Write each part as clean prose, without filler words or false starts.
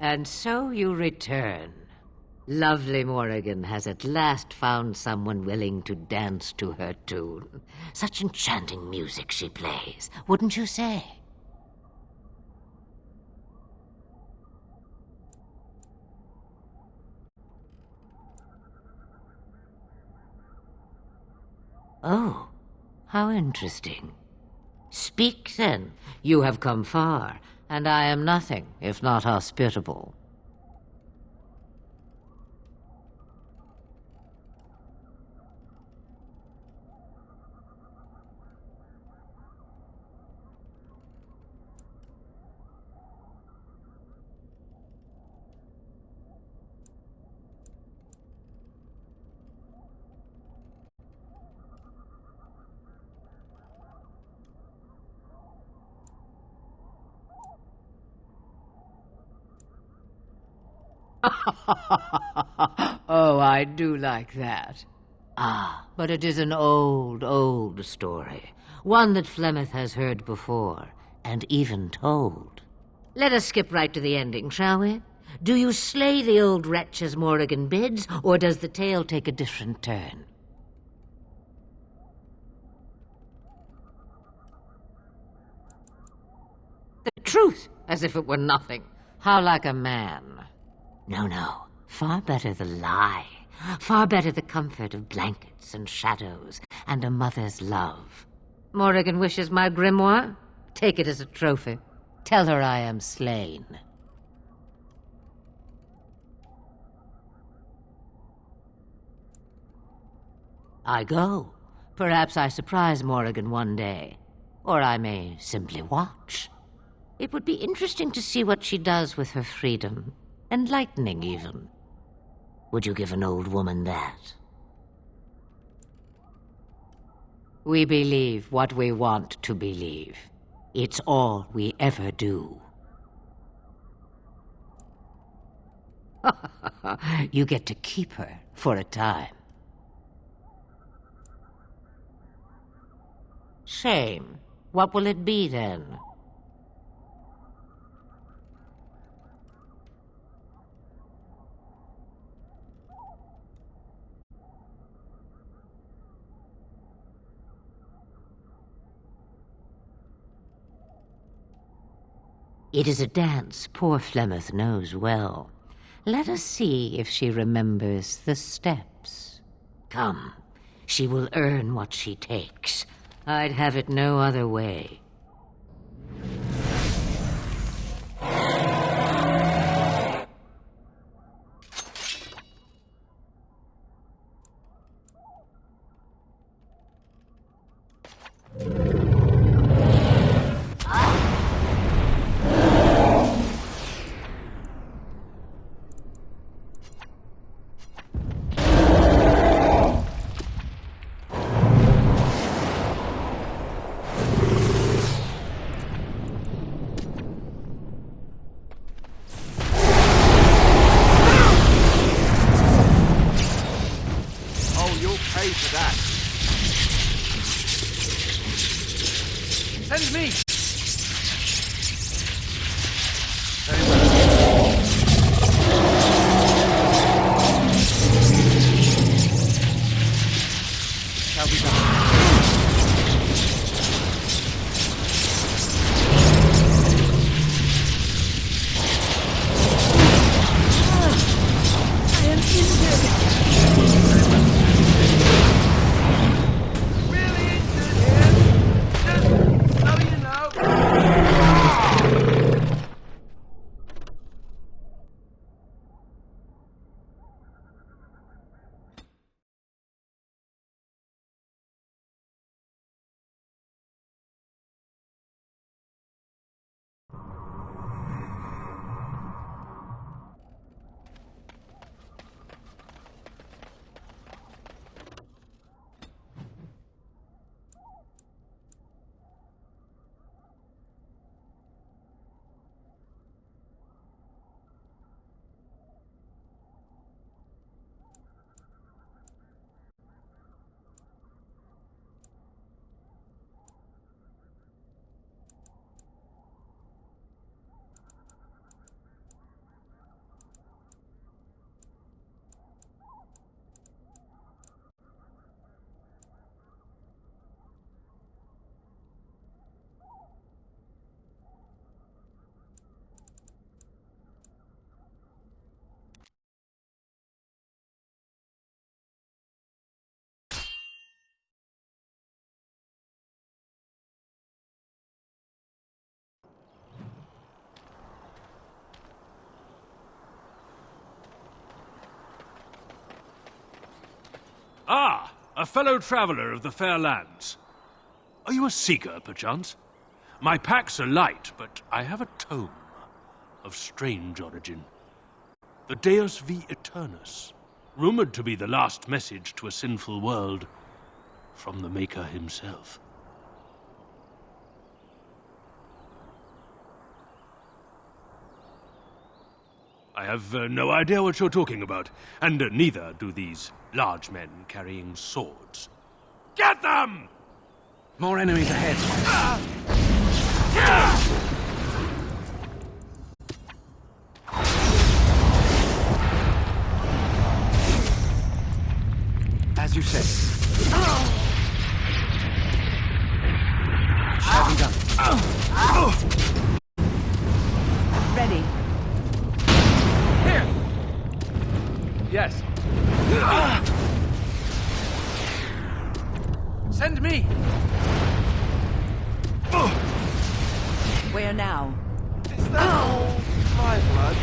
And so you return. Lovely Morrigan has at last found someone willing to dance to her tune. Such enchanting music she plays, wouldn't you say? Oh, how interesting. Speak, then. You have come far, and I am nothing if not hospitable. Oh, I do like that. Ah, but it is an old, old story. One that Flemeth has heard before, and even told. Let us skip right to the ending, shall we? Do you slay the old wretch as Morrigan bids, or does the tale take a different turn? The truth, as if it were nothing. How like a man. No, no. Far better the lie. Far better the comfort of blankets and shadows and a mother's love. Morrigan wishes my grimoire? Take it as a trophy. Tell her I am slain. I go. Perhaps I surprise Morrigan one day. Or I may simply watch. It would be interesting to see what she does with her freedom. Enlightening, even. Would you give an old woman that? We believe what we want to believe. It's all we ever do. You get to keep her for a time. Shame. What will it be, then? It is a dance poor Flemeth knows well. Let us see if she remembers the steps. Come, she will earn what she takes. I'd have it no other way. Pay for that. Send me! Very well. Shall be done. I am injured! Ah, a fellow traveler of the fair lands. Are you a seeker, perchance? My packs are light, but I have a tome of strange origin. The Deus V Eternus, rumored to be the last message to a sinful world from the Maker himself. I have no idea what you're talking about, and neither do these large men carrying swords. Get them! More enemies ahead. As you say. Shall be done. Ready. Here! Yes. Send me! Where now? Is that all my blood?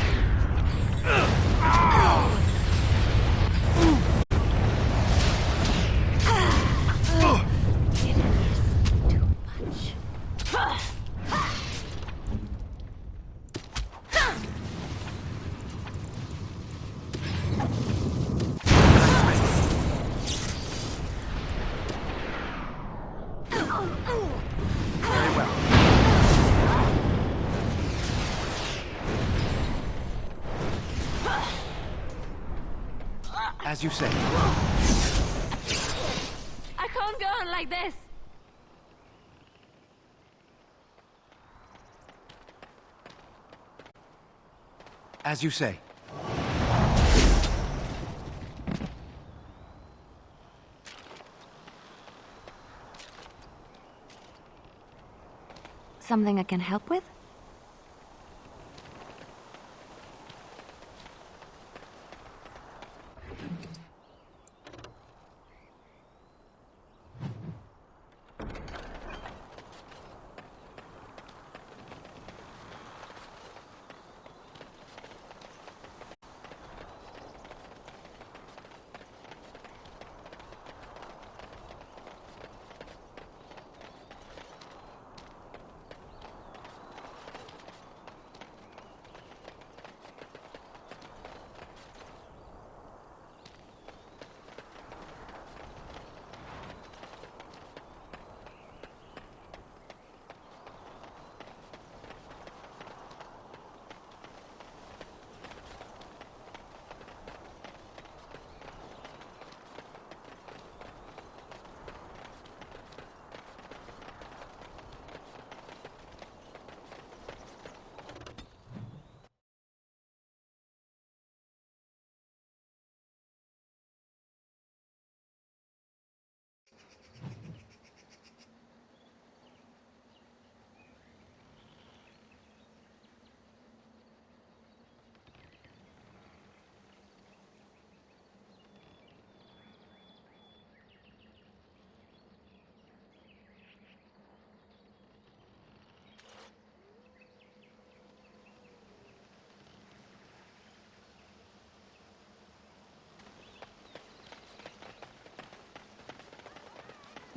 Very well. As you say. I can't go on like this. As you say. Something I can help with?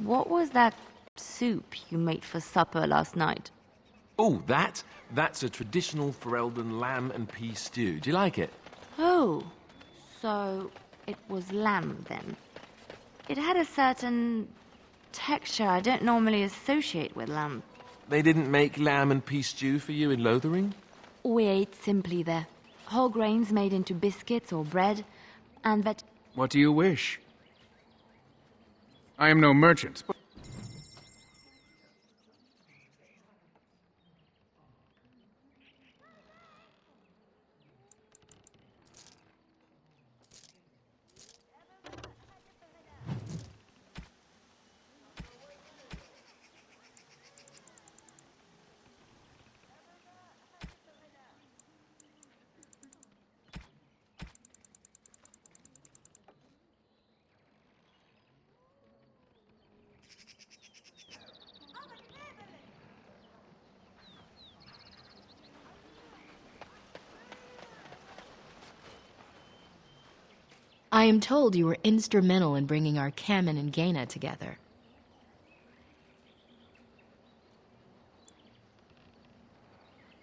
What was that soup you made for supper last night? Oh, that's a traditional Ferelden lamb and pea stew. Do you like it? Oh, so it was lamb then. It had a certain texture I don't normally associate with lamb. They didn't make lamb and pea stew for you in Lothering? We ate simply there. Whole grains made into biscuits or bread, and What do you wish? I am no merchant, but I am told you were instrumental in bringing our Kamen and Gaina together.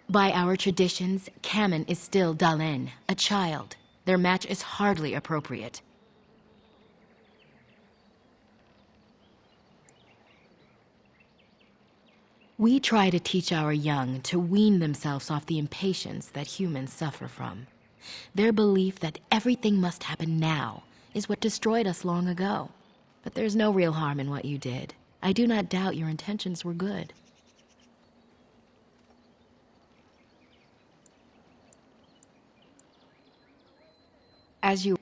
By our traditions, Kamen is still Dalen, a child. Their match is hardly appropriate. We try to teach our young to wean themselves off the impatience that humans suffer from. Their belief that everything must happen now is what destroyed us long ago. But there's no real harm in what you did. I do not doubt your intentions were good. As you...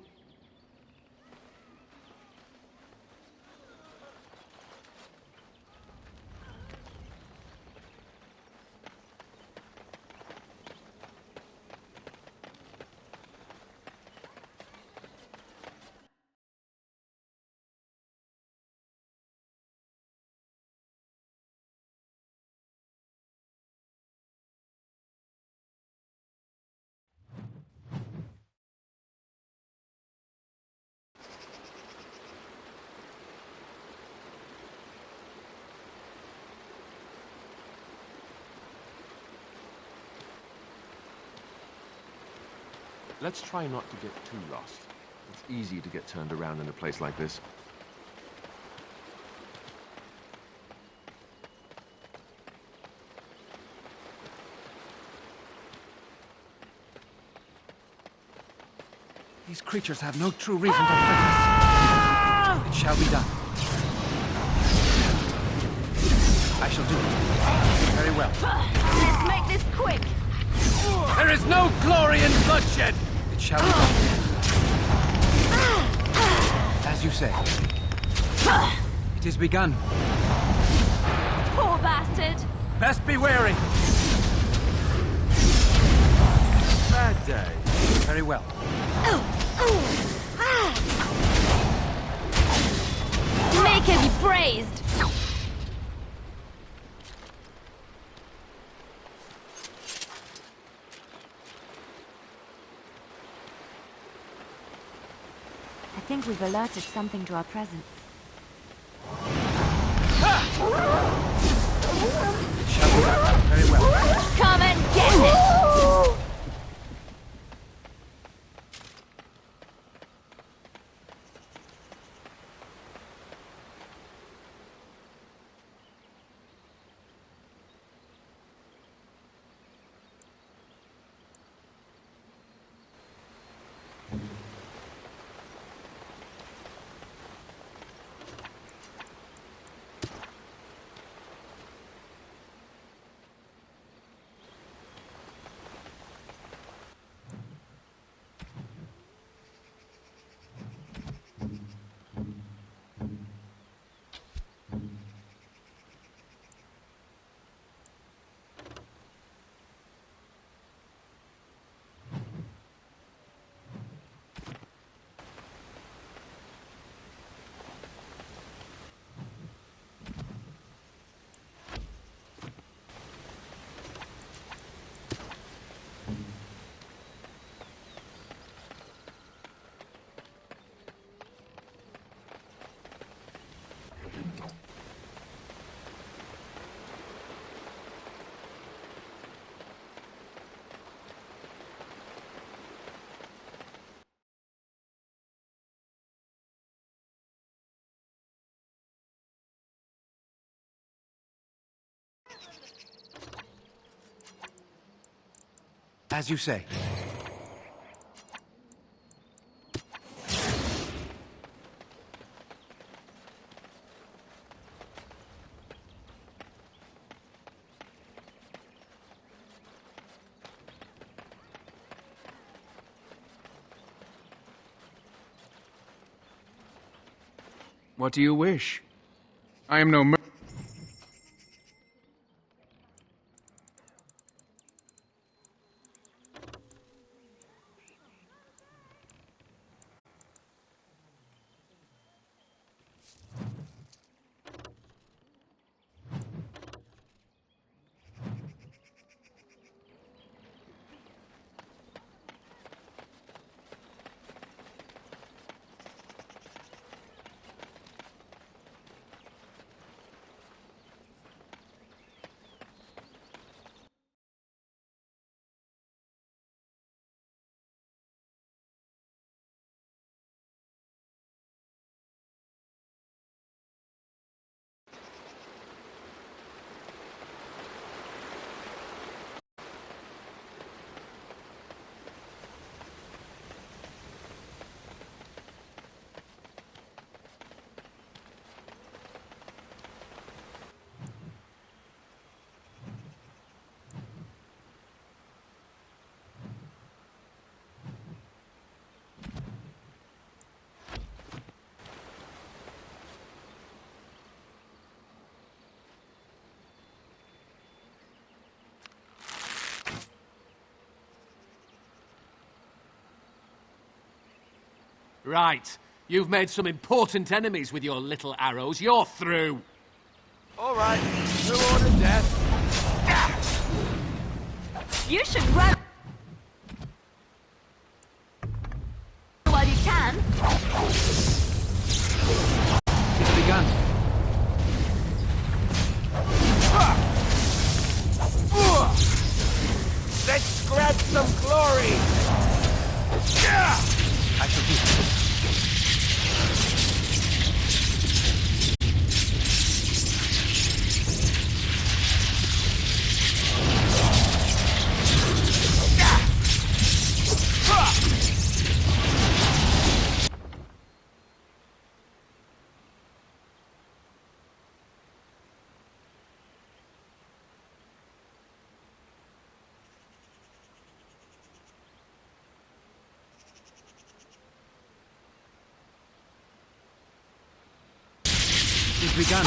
Let's try not to get too lost. It's easy to get turned around in a place like this. These creatures have no true reason to fight us. It shall be done. I shall do it. Very well. Let's make this quick. There is no glory in bloodshed! It shall be done. As you say. It is begun. Poor bastard. Best be wary. Bad day. Very well. Make her be praised. I think we've alerted something to our presence. It shall be done. Very well. Come and get it! As you say. What do you wish? I am no mer- Right. You've made some important enemies with your little arrows. You're through. All right. Who ordered death? You should run while you can. It's begun. Let's grab some glory! I shall do it. It's begun.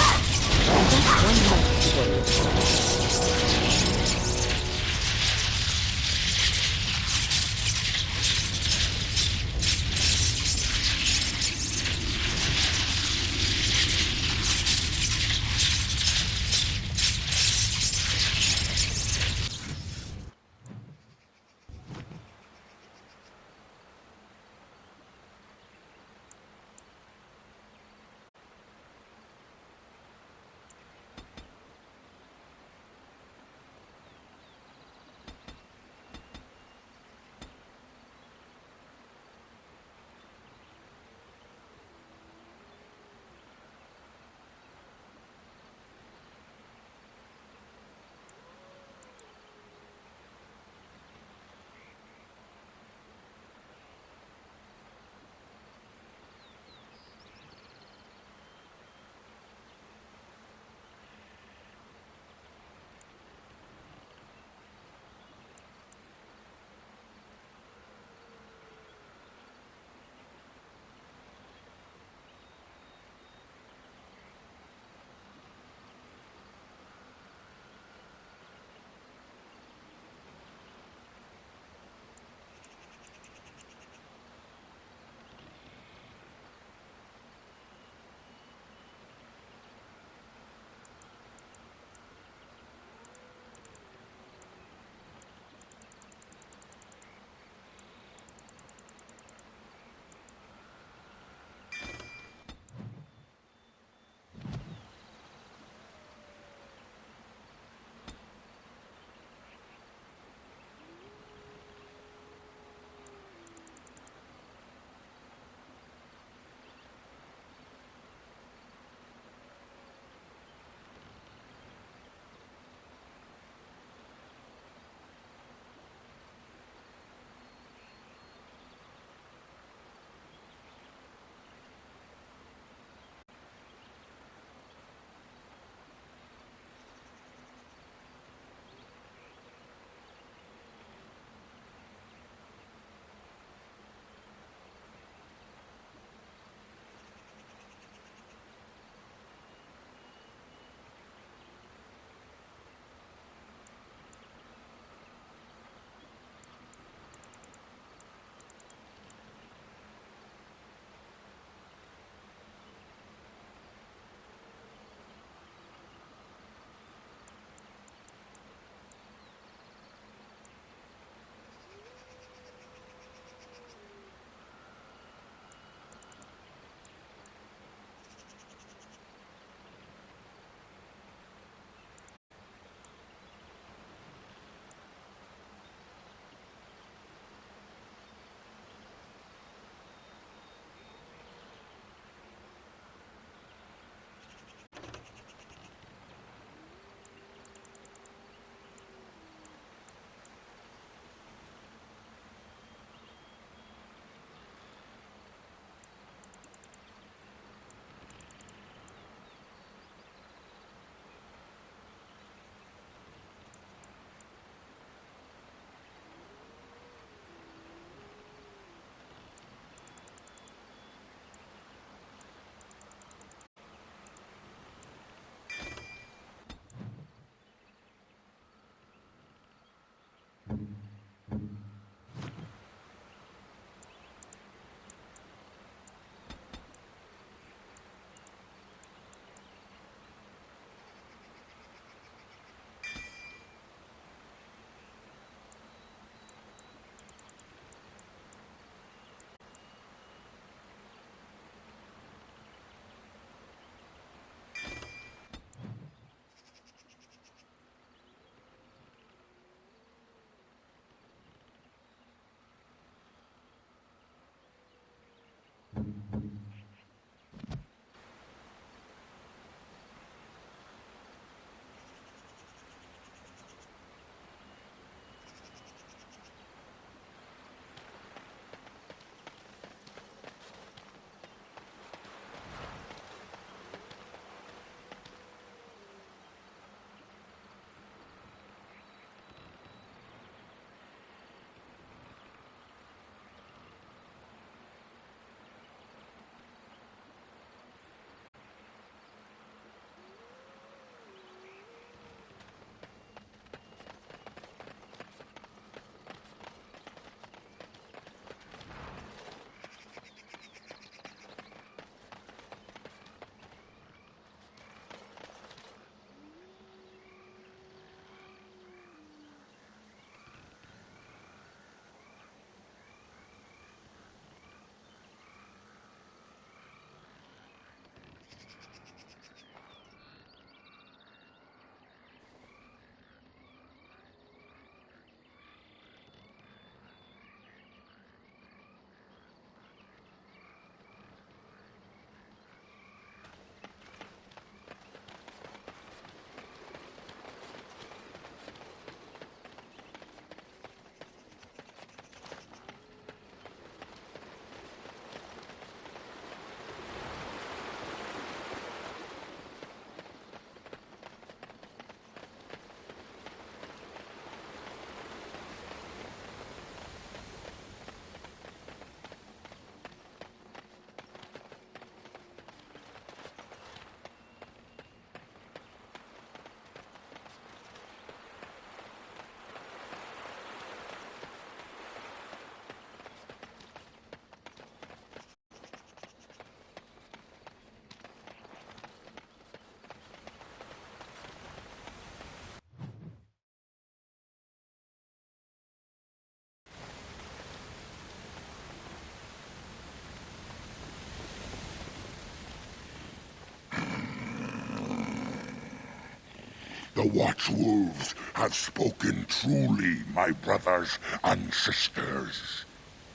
The Watchwolves have spoken truly, my brothers and sisters.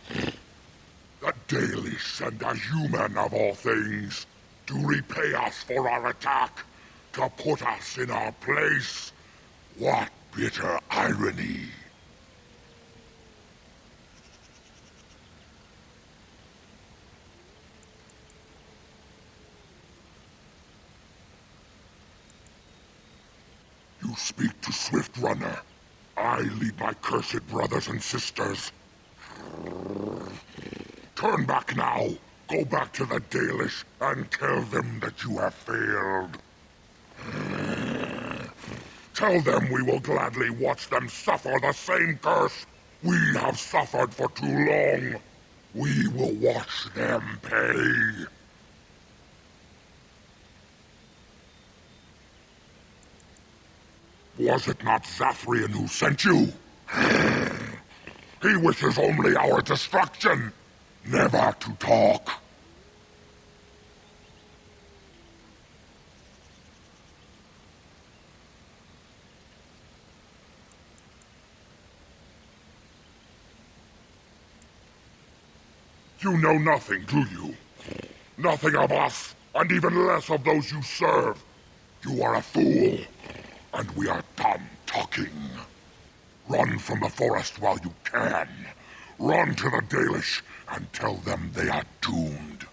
The Dalish and the human of all things, to repay us for our attack, to put us in our place. What bitter irony. You speak to Swift Runner. I lead my cursed brothers and sisters. Turn back now. Go back to the Dalish and tell them that you have failed. Tell them we will gladly watch them suffer the same curse we have suffered for too long. We will watch them pay. Was it not Zathrian who sent you? He wishes only our destruction, never to talk. You know nothing, do you? Nothing of us, and even less of those you serve. You are a fool, and we are done talking. Run from the forest while you can. Run to the Dalish and tell them they are doomed.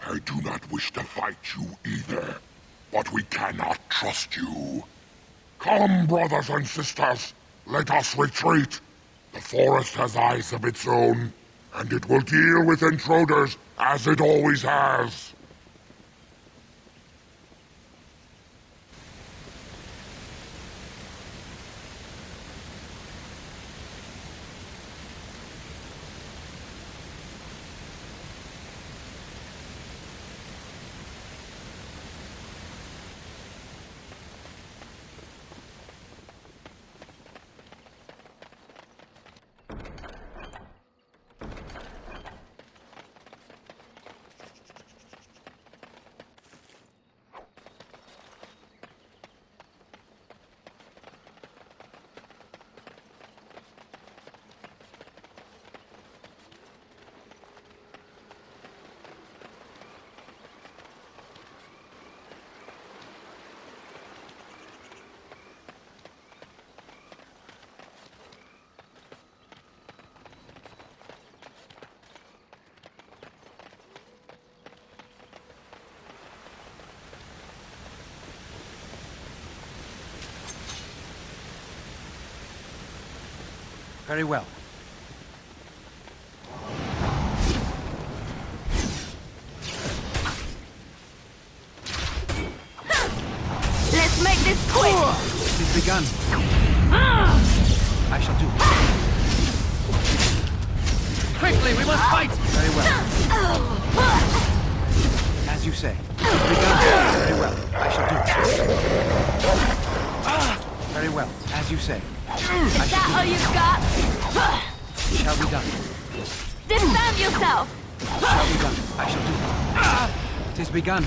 I do not wish to fight you either, but we cannot trust you. Come, brothers and sisters, let us retreat. The forest has eyes of its own, and it will deal with intruders as it always has. Very well. Let's make this quick! It is begun. I shall do. Quickly, we must fight! Very well. As you say. It is begun. Very well. I shall do. Very well. As you say. Is that all you've got? It shall be done. Disband yourself! It shall be done. I shall do. It is begun.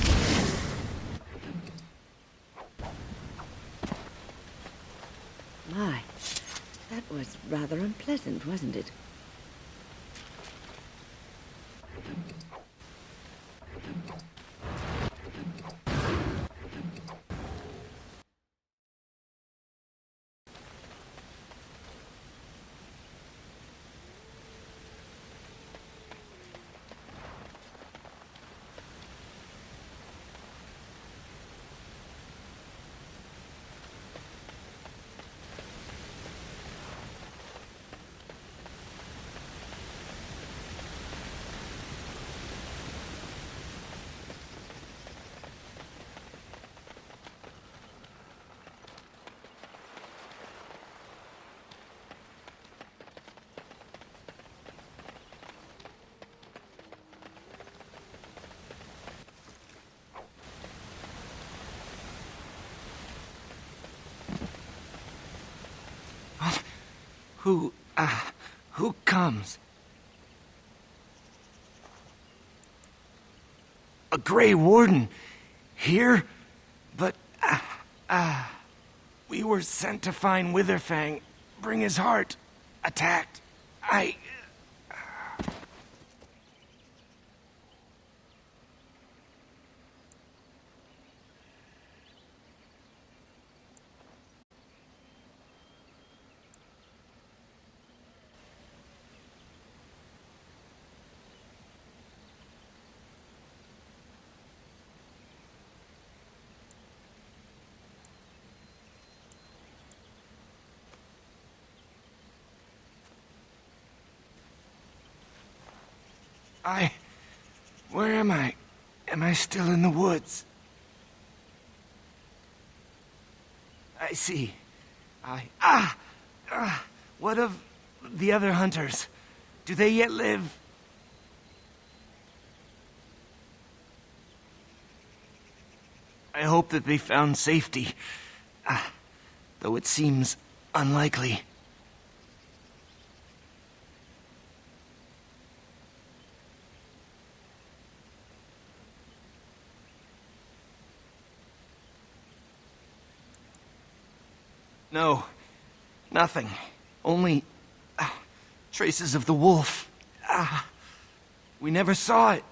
My, that was rather unpleasant, wasn't it? Who comes? A Grey Warden here? But, we were sent to find Witherfang, bring his heart, attacked. Where am I? Am I still in the woods? I see. What of the other hunters? Do they yet live? I hope that they found safety, though it seems unlikely. No, nothing. Only traces of the wolf. We never saw it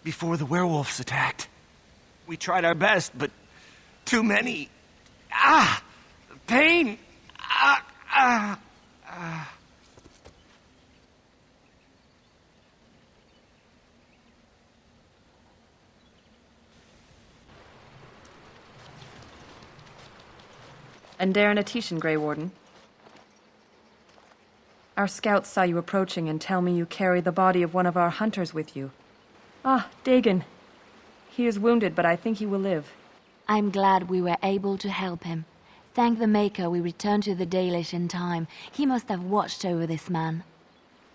before the werewolves attacked. We tried our best, but too many. Pain! And Darren Atishan, Grey Warden. Our scouts saw you approaching and tell me you carry the body of one of our hunters with you. Dagon. He is wounded, but I think he will live. I'm glad we were able to help him. Thank the Maker we returned to the Dalish in time. He must have watched over this man.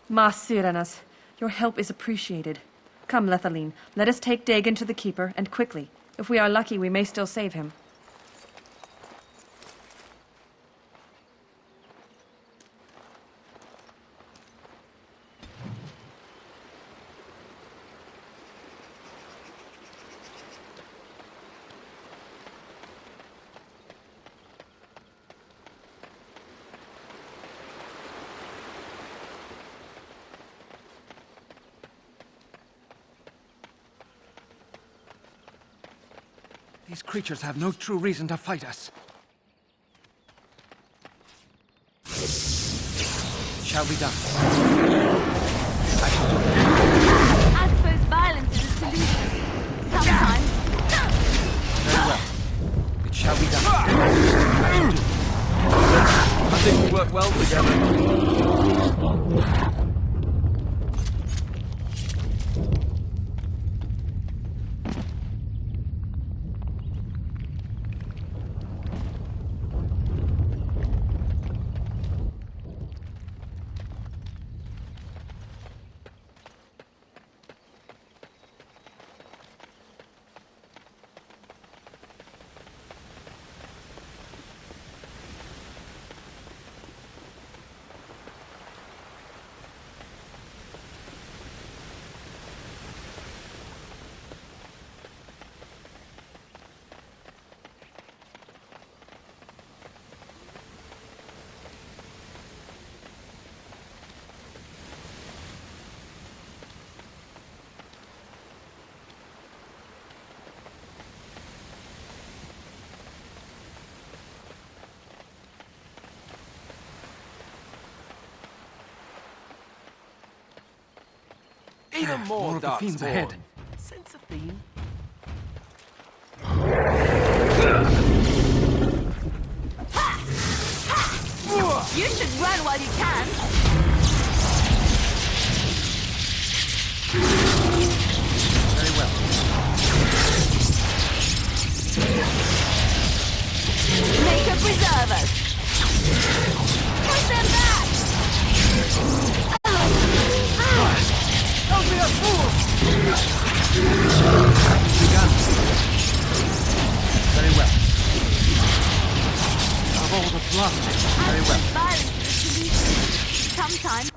Ma Syranas, your help is appreciated. Come, Lethaline, let us take Dagon to the Keeper, and quickly. If we are lucky, we may still save him. These creatures have no true reason to fight us. It shall be done. I shall do it. I suppose violence is a solution. Sometimes. Very well. It shall be done. I shall do it. I think work well together. Even more of the dark fiends spawn. ahead. Sense a theme? You should run while you can. Very well. Nature preserve us. Push them back. Don't be a fool! Begun. Very well. Of all the blood. Very well. Violence is a solution. Sometimes.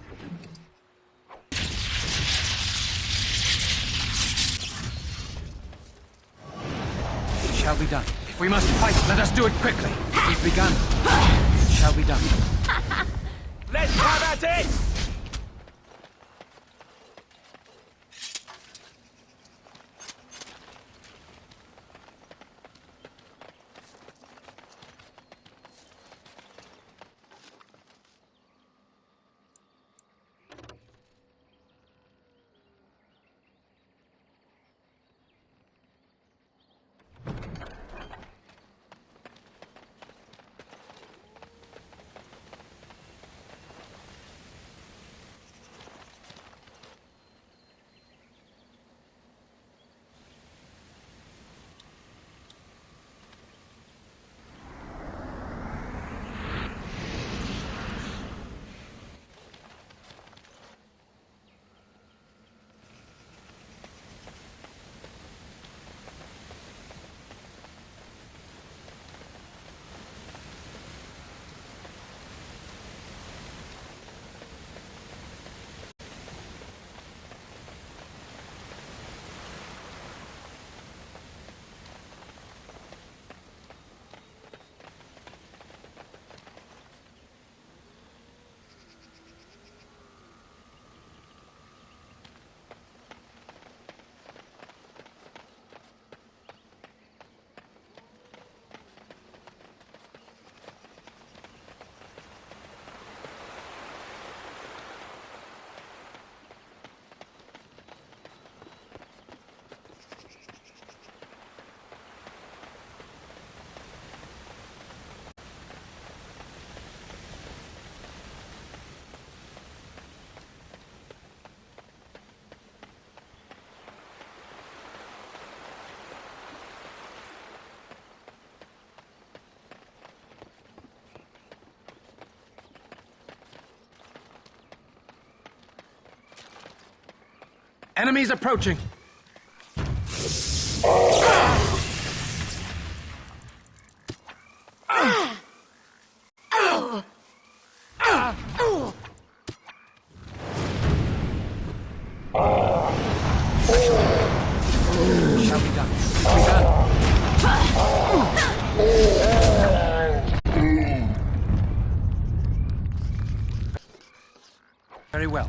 It shall be done. If we must fight, let us do it quickly. We've begun. It shall be done. Let's have at it! Enemies approaching. Shall be done. Very well.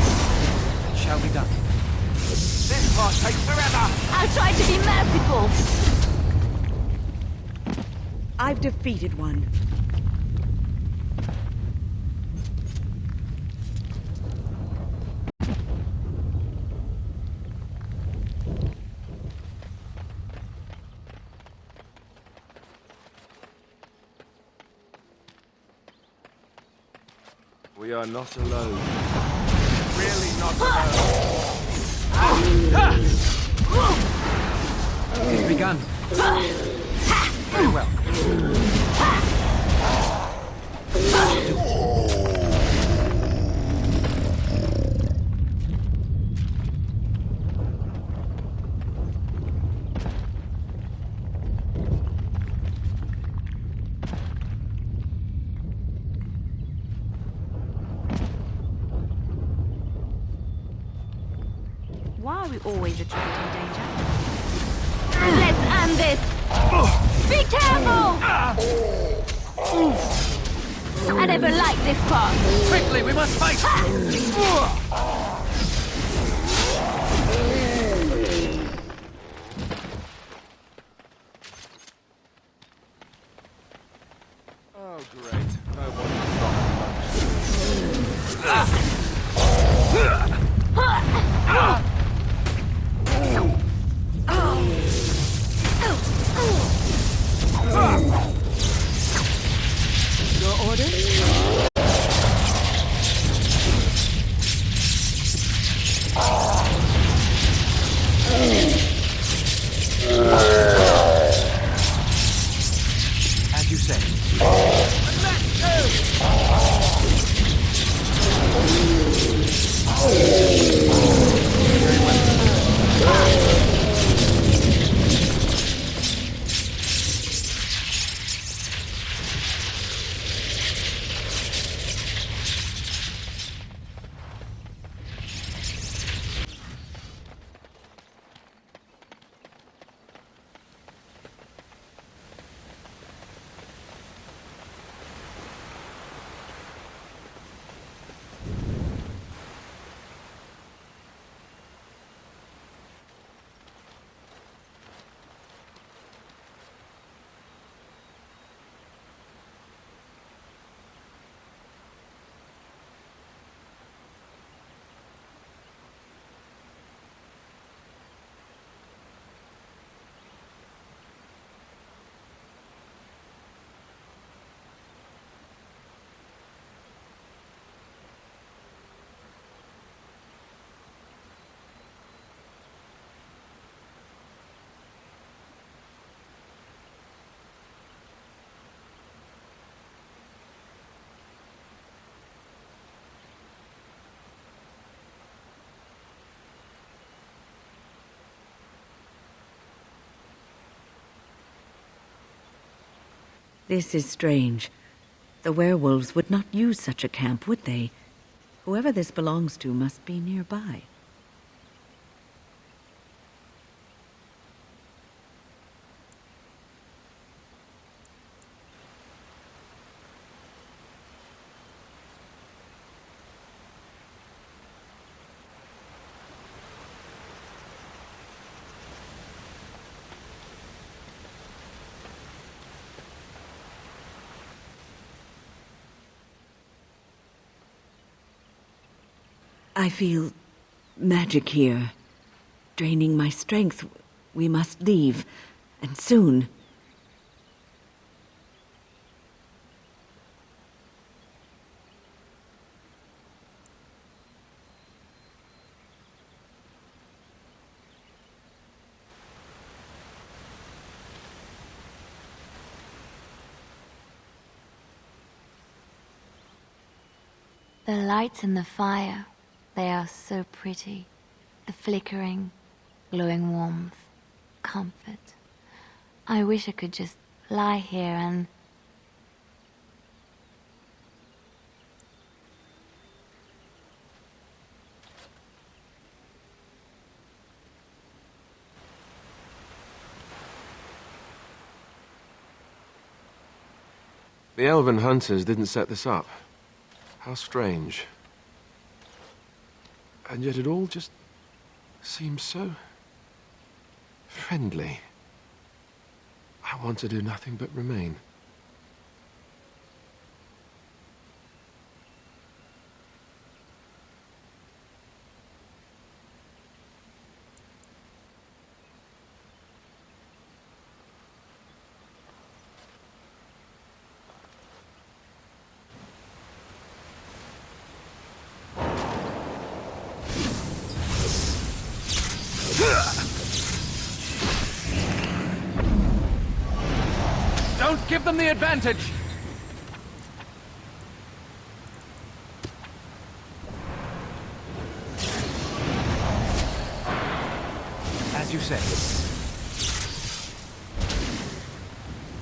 perchance. It shall be done. This part takes forever! I'll try to be merciful. I've defeated one. We are not alone. Really not alone. It's begun. Very well. Why are we always attracting danger? Let's end this! Be careful! I never liked this part. Quickly, we must fight! Oh, great. No one can stop Your orders? As you say. This is strange. The werewolves would not use such a camp, would they? Whoever this belongs to must be nearby. I feel magic here, draining my strength. We must leave, and soon. The lights in the fire, they are so pretty. The flickering, glowing warmth, comfort. I wish I could just lie here and... The elven hunters didn't set this up. How strange. And yet it all just seems so friendly. I want to do nothing but remain. Don't give them the advantage! As you say.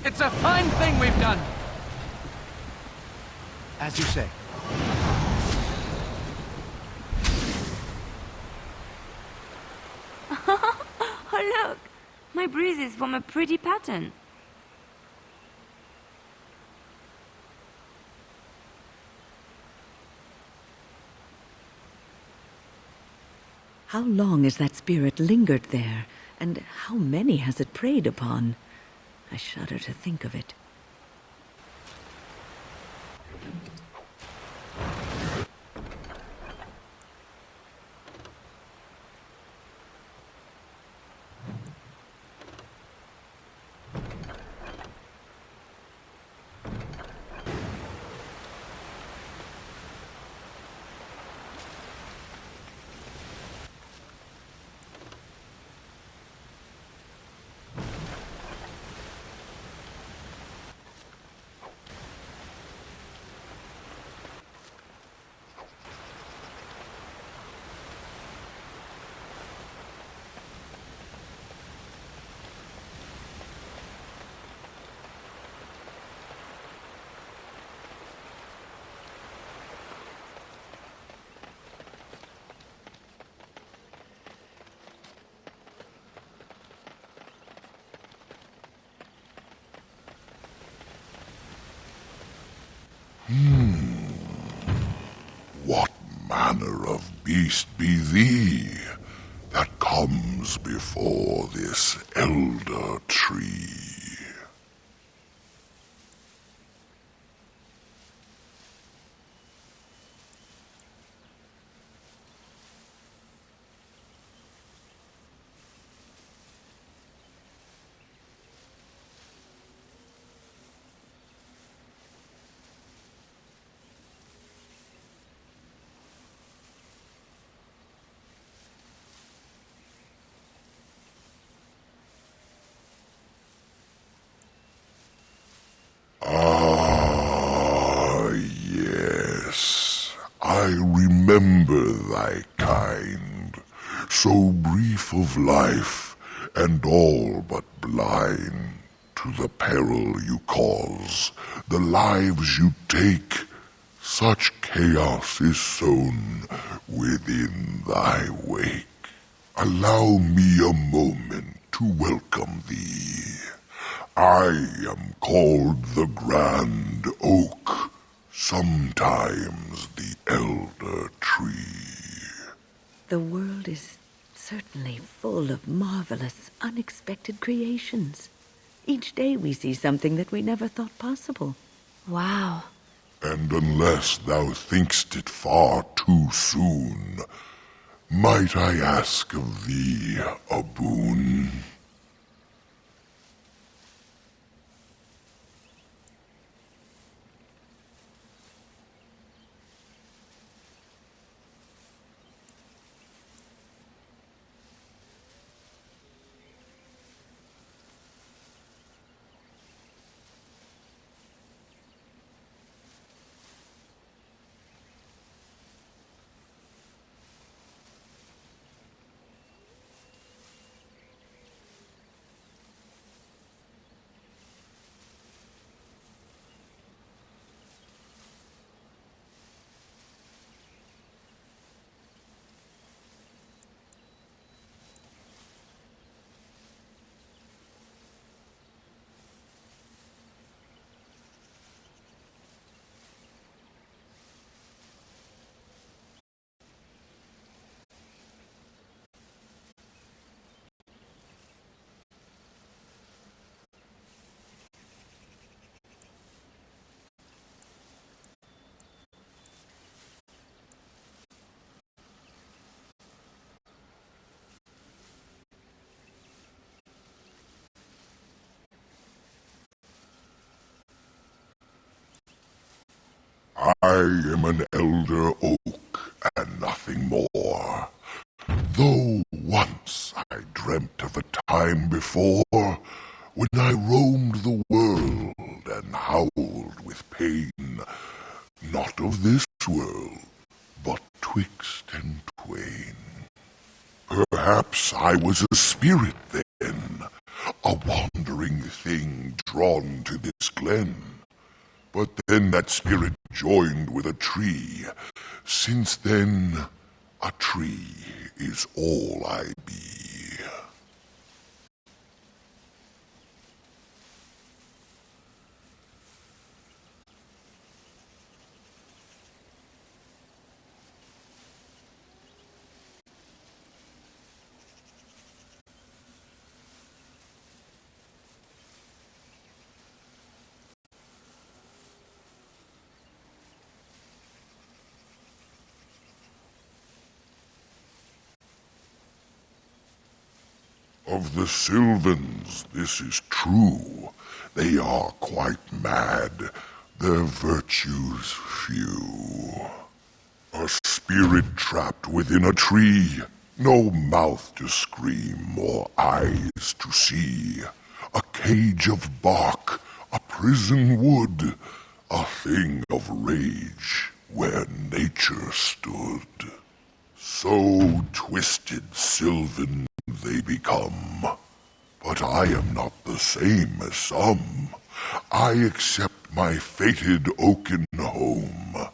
It's a fine thing we've done! As you say. Oh, look! My bruises form a pretty pattern. How long has that spirit lingered there, and how many has it preyed upon? I shudder to think of it. What manner of beast be thee that comes before this elder tree? Ah, yes. I remember thy kind, so brief of life, and all but blind to the peril you cause, the lives you take. Such chaos is sown within thy wake. Allow me a moment to welcome thee. I am called the Grand Oak, sometimes the Elder Tree. The world is certainly full of marvelous, unexpected creations. Each day we see something that we never thought possible. Wow. And unless thou think'st it far too soon, might I ask of thee a boon? am an elder oak and nothing more. Though once I dreamt of a time before when I roamed the world and howled with pain, not of this world, but twixt and twain. Perhaps I was a spirit then, a wandering thing drawn to this glen. But then that spirit joined with a tree. Since then, a tree is all I be. Of the Sylvans, this is true. They are quite mad, their virtues few. A spirit trapped within a tree, no mouth to scream or eyes to see. A cage of bark, a prison wood, a thing of rage where nature stood. So twisted Sylvan they become, but I am not the same as some. I accept my fated oaken home.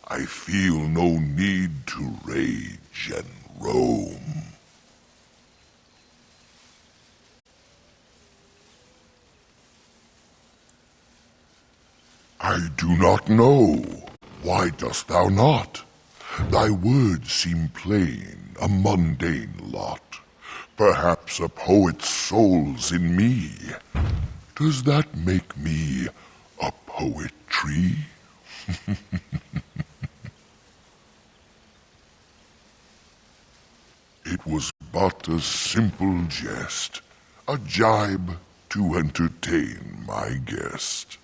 I feel no need to rage and roam. I do not know. Why dost thou not? Thy words seem plain, a mundane lot. Perhaps a poet's soul's in me. Does that make me a poetry? It was but a simple jest, a jibe to entertain my guest.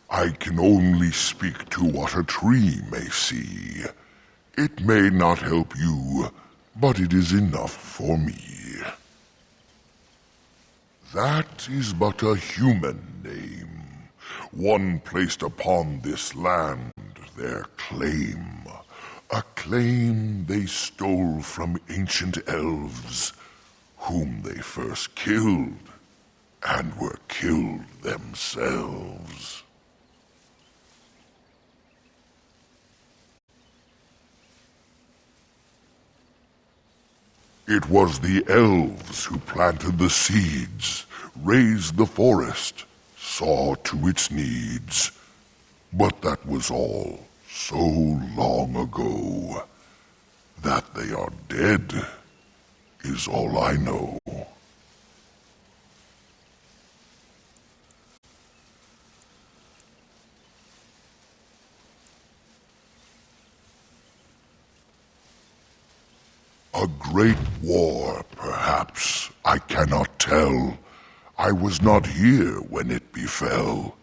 I can only speak to what a tree may see. It may not help you, but it is enough for me. That is but a human name, one placed upon this land, their claim. A claim they stole from ancient elves, whom they first killed, and were killed themselves. It was the elves who planted the seeds, raised the forest, saw to its needs. But that was all so long ago. That they are dead is all I know. A great war, perhaps, I cannot tell. I was not here when it befell.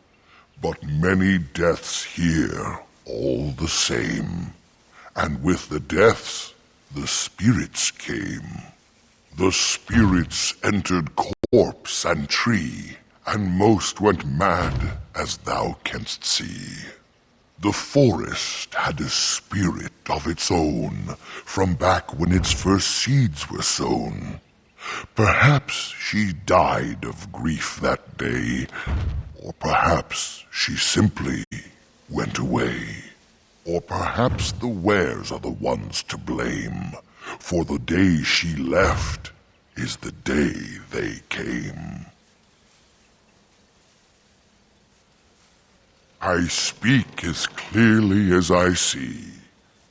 But many deaths here, all the same. And with the deaths, the spirits came. The spirits entered corpse and tree, and most went mad, as thou canst see. The forest had a spirit of its own, from back when its first seeds were sown. Perhaps she died of grief that day, or perhaps she simply went away. Or perhaps the wares are the ones to blame, for the day she left is the day they came. I speak as clearly as I see.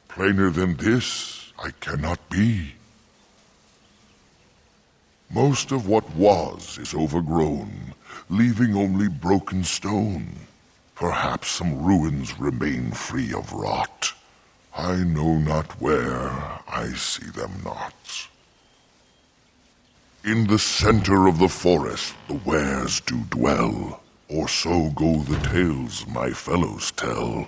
Plainer than this I cannot be. Most of what was is overgrown, leaving only broken stone. Perhaps some ruins remain free of rot. I know not where, I see them not. In the center of the forest the wares do dwell. or so go the tales my fellows tell.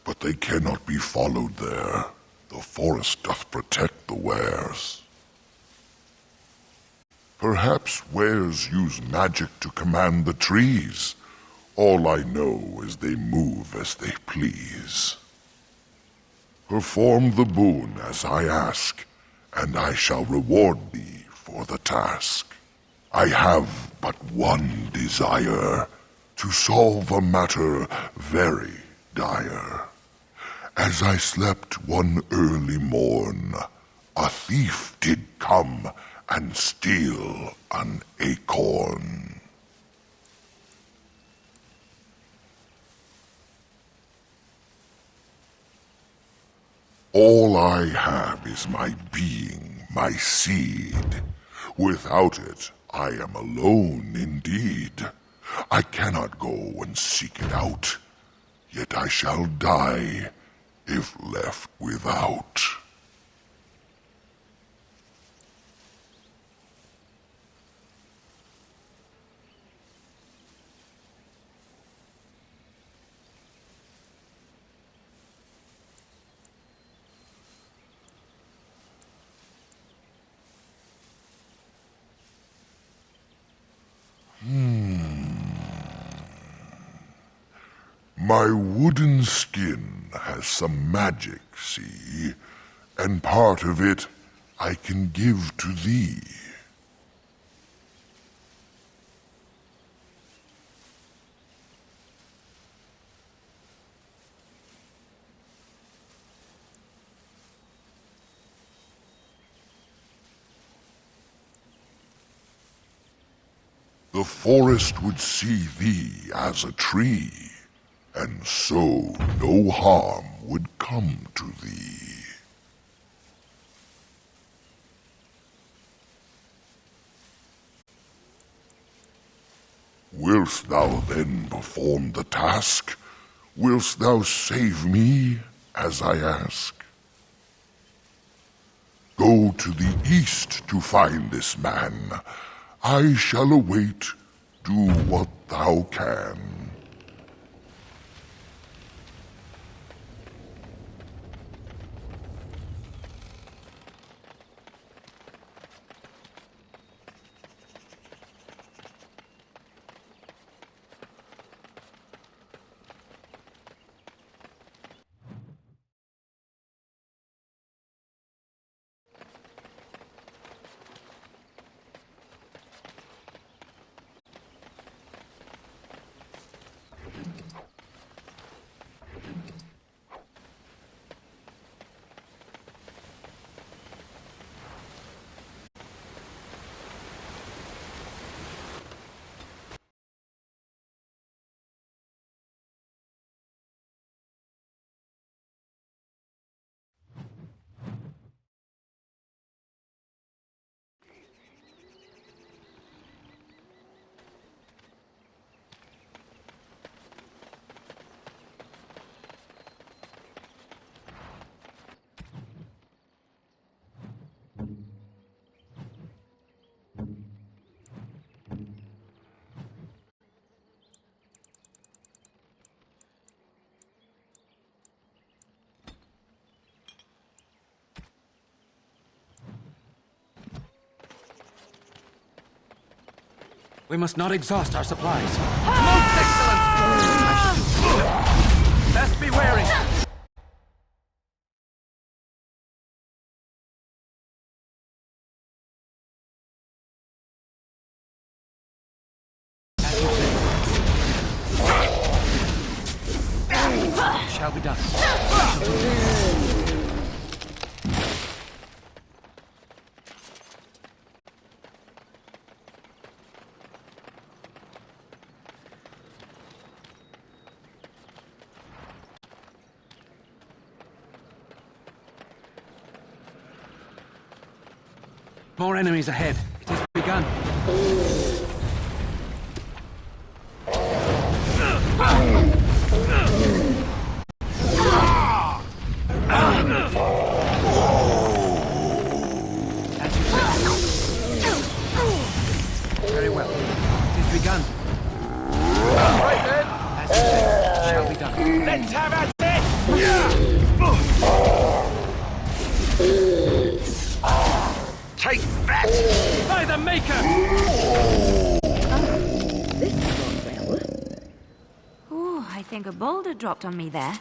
But they cannot be followed there. The forest doth protect the wares. Perhaps wares use magic to command the trees. All I know is they move as they please. Perform the boon as I ask, and I shall reward thee for the task. I have but one desire, to solve a matter very dire. As I slept one early morn, a thief did come and steal an acorn. All I have is my being, my seed. Without it, I am alone indeed. I cannot go and seek it out, yet I shall die if left without. My wooden skin has some magic, see, and part of it I can give to thee. The forest would see thee as a tree, and so no harm would come to thee. Wilt thou then perform the task? Wilt thou save me, as I ask? Go to the east to find this man. I shall await. Do what thou can. We must not exhaust our supplies. Most excellent! Best be wary! As you say. It shall be done. More enemies ahead. It has begun. As you say. Very well. It has begun. Let's have at it! Take that! By the Maker! This is going well. Ooh, I think a boulder dropped on me there.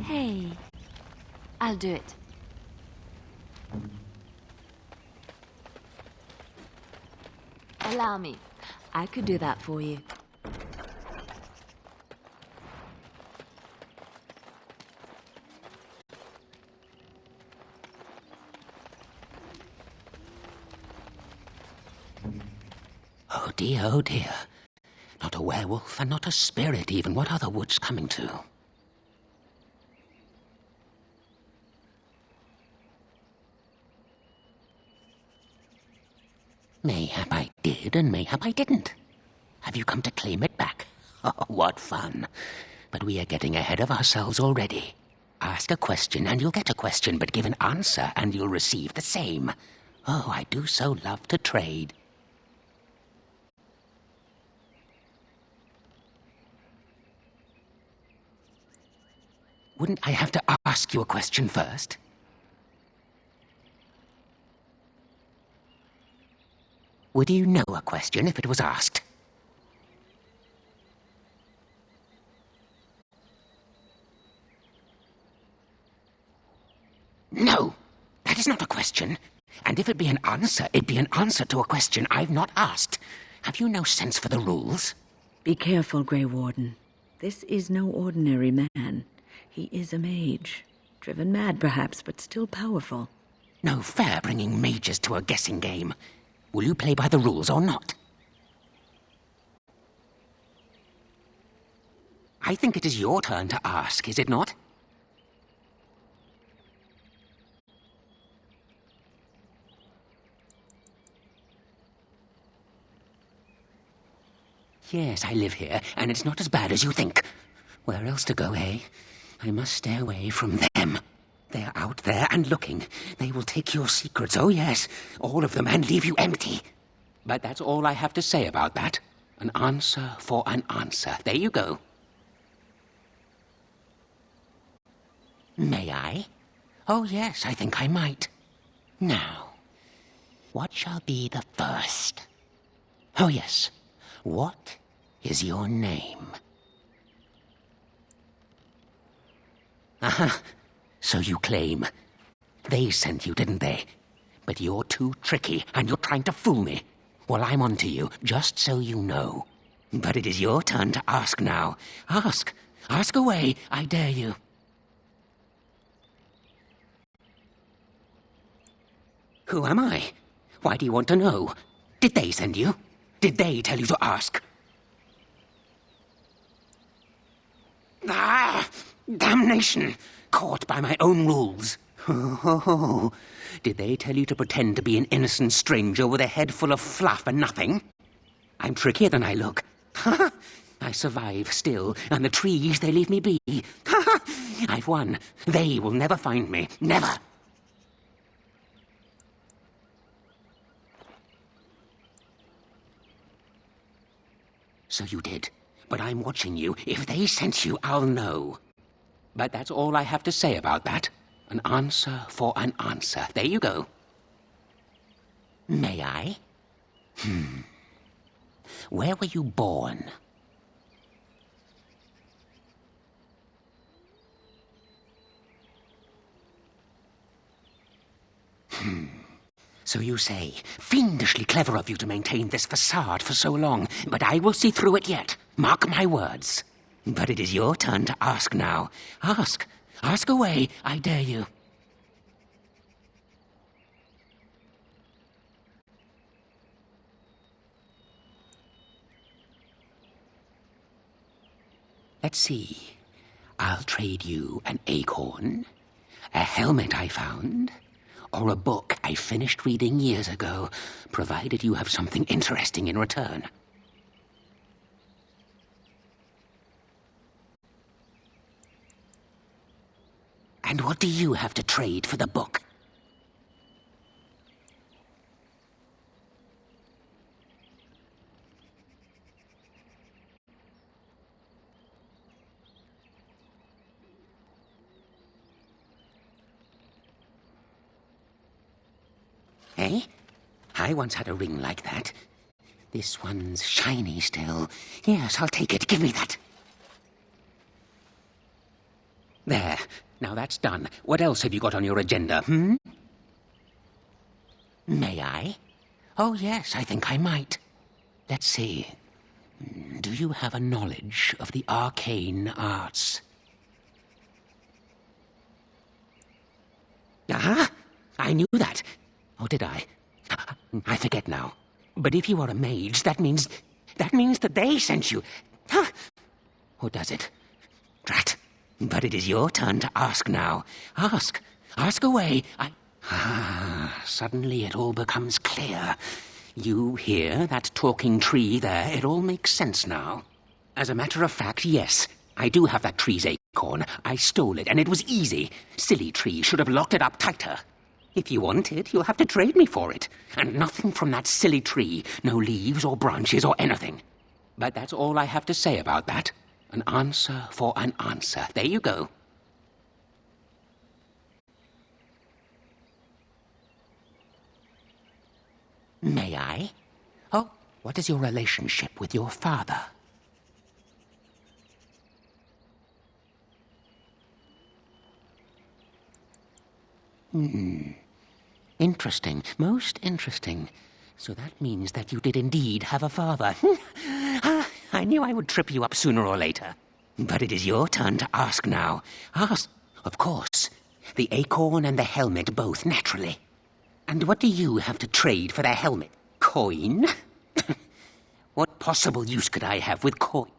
Hey, I'll do it. Allow me. I could do that for you. Oh dear, oh dear. Not a werewolf and not a spirit even. What are the woods coming to? Mayhap I did and mayhap I didn't. Have you come to claim it back? Oh, what fun. But we are getting ahead of ourselves already. Ask a question and you'll get a question, but give an answer and you'll receive the same. Oh, I do so love to trade. Wouldn't I have to ask you a question first? Would you know a question if it was asked? No, that is not a question. And if it be an answer, it'd be an answer to a question I've not asked. Have you no sense for the rules? Be careful, Grey Warden. This is no ordinary man. He is a mage. Driven mad, perhaps, but still powerful. No fair bringing mages to a guessing game. Will you play by the rules or not? I think it is your turn to ask, is it not? Yes, I live here, and it's not as bad as you think. Where else to go, eh? I must stay away from them. They're out there and looking. They will take your secrets, oh yes, all of them, and leave you empty. But that's all I have to say about that. An answer for an answer. There you go. May I? Oh yes, I think I might. Now, what shall be the first? Oh yes, what is your name? Aha. So you claim. They sent you, didn't they? But you're too tricky, and you're trying to fool me. Well, I'm on to you, just so you know. But it is your turn to ask now. Ask. Ask away, I dare you. Who am I? Why do you want to know? Did they send you? Did they tell you to ask? Ah! Damnation! Caught by my own rules. Oh, did they tell you to pretend to be an innocent stranger with a head full of fluff and nothing? I'm trickier than I look. I survive still, and the trees, they leave me be. I've won. They will never find me. Never. So you did. But I'm watching you. If they sense you, I'll know. But that's all I have to say about that. An answer for an answer. There you go. May I? Where were you born? So you say, fiendishly clever of you to maintain this facade for so long, but I will see through it yet. Mark my words. But it is your turn to ask now. Ask. Ask away, I dare you. Let's see. I'll trade you an acorn, a helmet I found, or a book I finished reading years ago, provided you have something interesting in return. And what do you have to trade for the book? Eh? I once had a ring like that. This one's shiny still. Yes, I'll take it. Give me that. There. Now that's done. What else have you got on your agenda, May I? Oh, yes, I think I might. Let's see. Do you have a knowledge of the arcane arts? Ah, I knew that. Oh, did I? I forget now. But if you are a mage, that means that they sent you. Huh? Or does it? Drat. But it is your turn to ask now. Ask. Ask away. Suddenly it all becomes clear. You hear that talking tree there? It all makes sense now. As a matter of fact, yes. I do have that tree's acorn. I stole it, and it was easy. Silly tree should have locked it up tighter. If you want it, you'll have to trade me for it. And nothing from that silly tree. No leaves or branches or anything. But that's all I have to say about that. An answer for an answer. There you go. May I? Oh, what is your relationship with your father? Interesting. Most interesting. So that means that you did indeed have a father. I knew I would trip you up sooner or later. But it is your turn to ask now. Ask. Of course. The acorn and the helmet both, naturally. And what do you have to trade for the helmet? Coin? What possible use could I have with coin?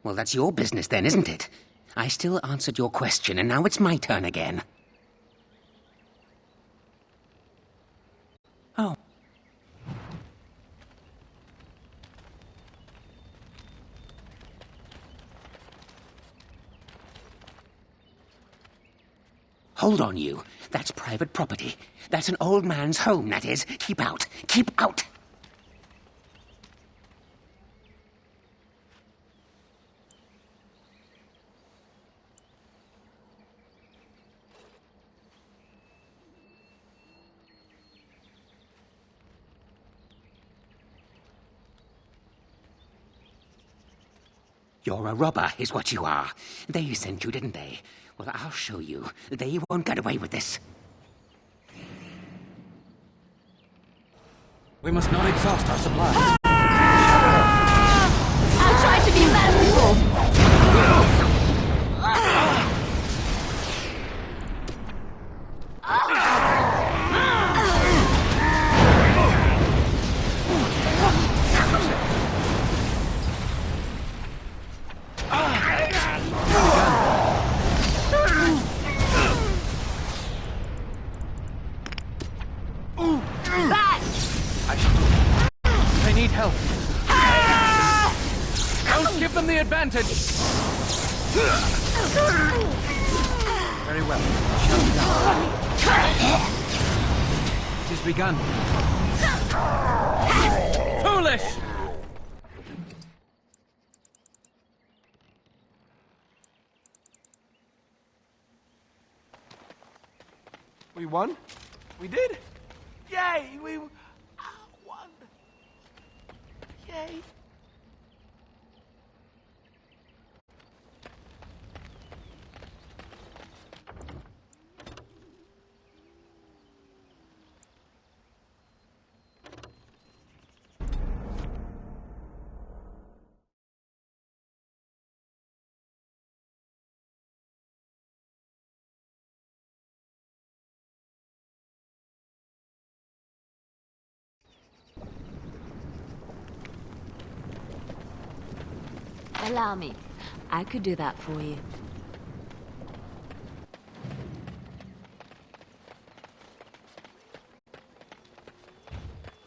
Well, that's your business then, isn't it? I still answered your question, and now it's my turn again. Oh. Hold on, you. That's private property. That's an old man's home, that is. Keep out. Keep out. You're a robber, is what you are. They sent you, didn't they? Well, I'll show you. They won't get away with this. We must not exhaust our supplies. I'll try to be merciful. They need help. Don't give them the advantage. Very well. Shut down. It has begun. Foolish! We won? We did? Yay! We won! Yay! Allow me. I could do that for you.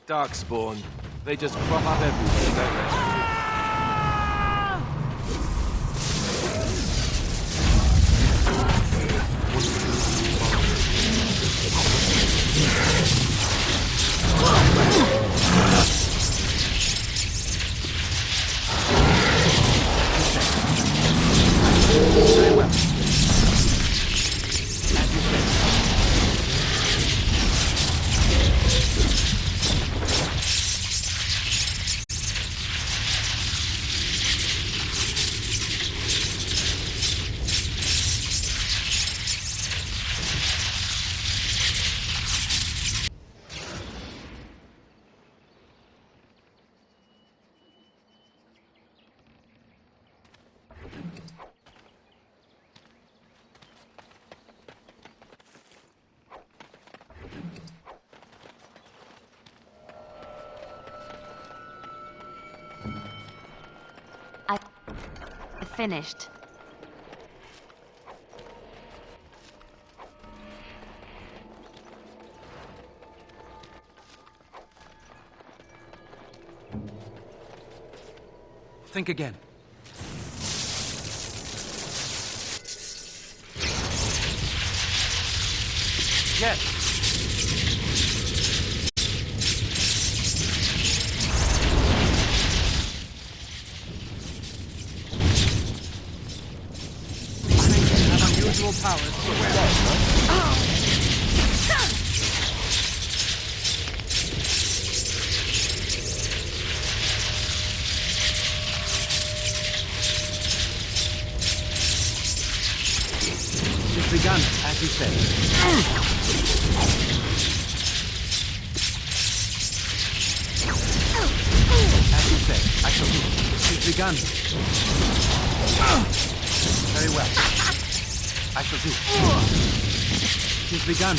Darkspawn. They just crop up everywhere, don't they? Very well. As you say. I finished. Think again. Yes. Unusual powers to aware. It's begun, as you say. As you say, I shall do it. It's begun. Very well. I shall do it. It is begun.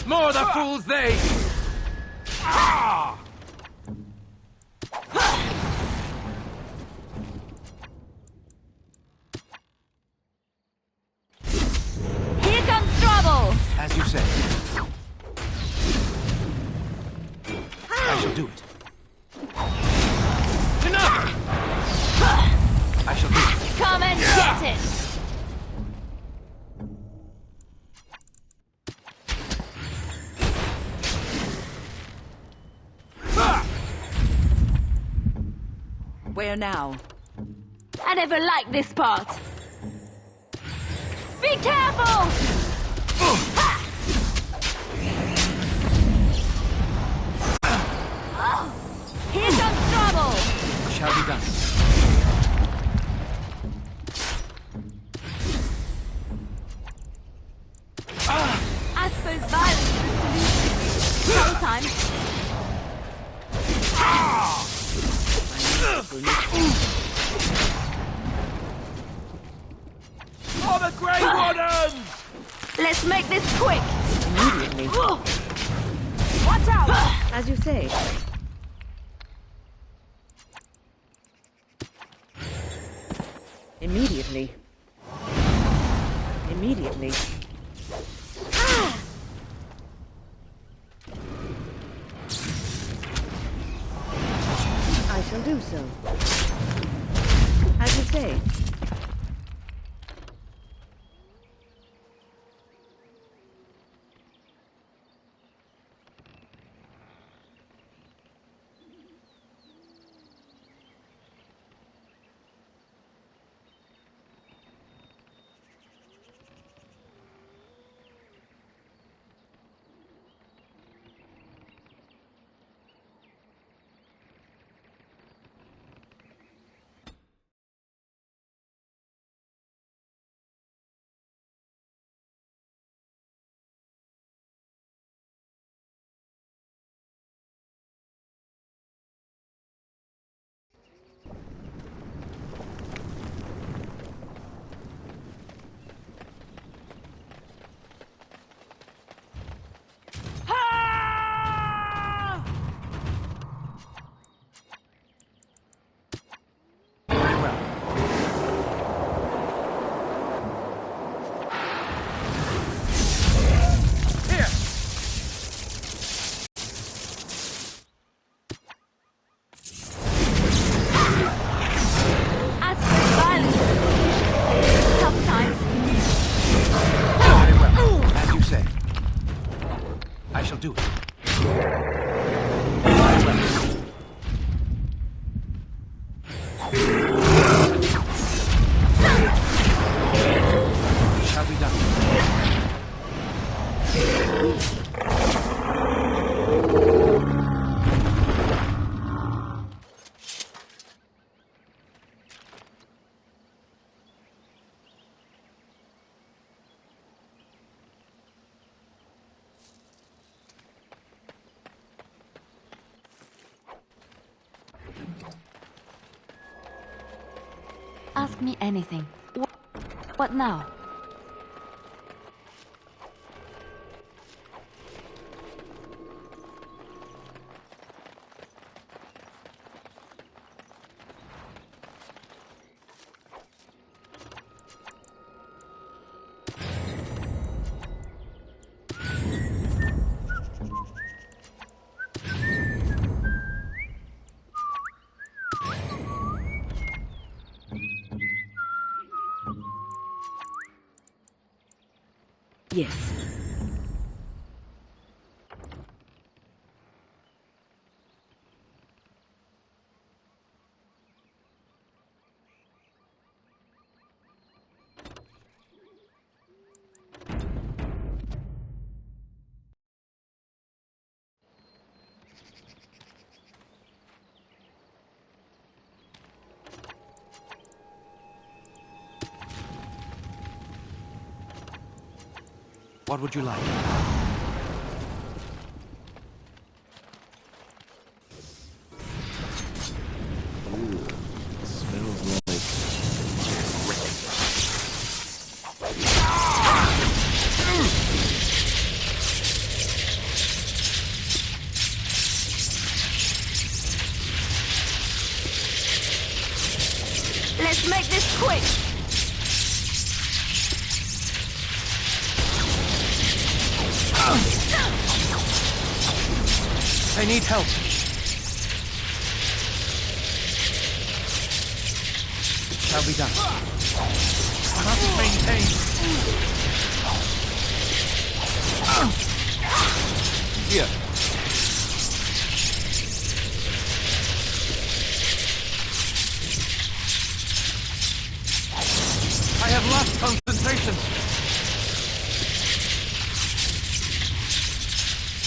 More the fools they! Ah! Here comes trouble! As you say. I shall do it. Enough! I shall do it. Come and get it! Where now? I never liked this part. Be careful! Here comes trouble! Shall be done. I suppose violence is the solution. Sometimes. For the Grey Wardens! Let's make this quick! Immediately. Watch out! As you say. Immediately. Immediately. I shall do so. As you say. shall do it. Shall be done. Ask me anything. What now? Yes. What would you like? Smells like... Let's make this quick. I need help. It shall be done. I must maintain. Here. I have lost concentration.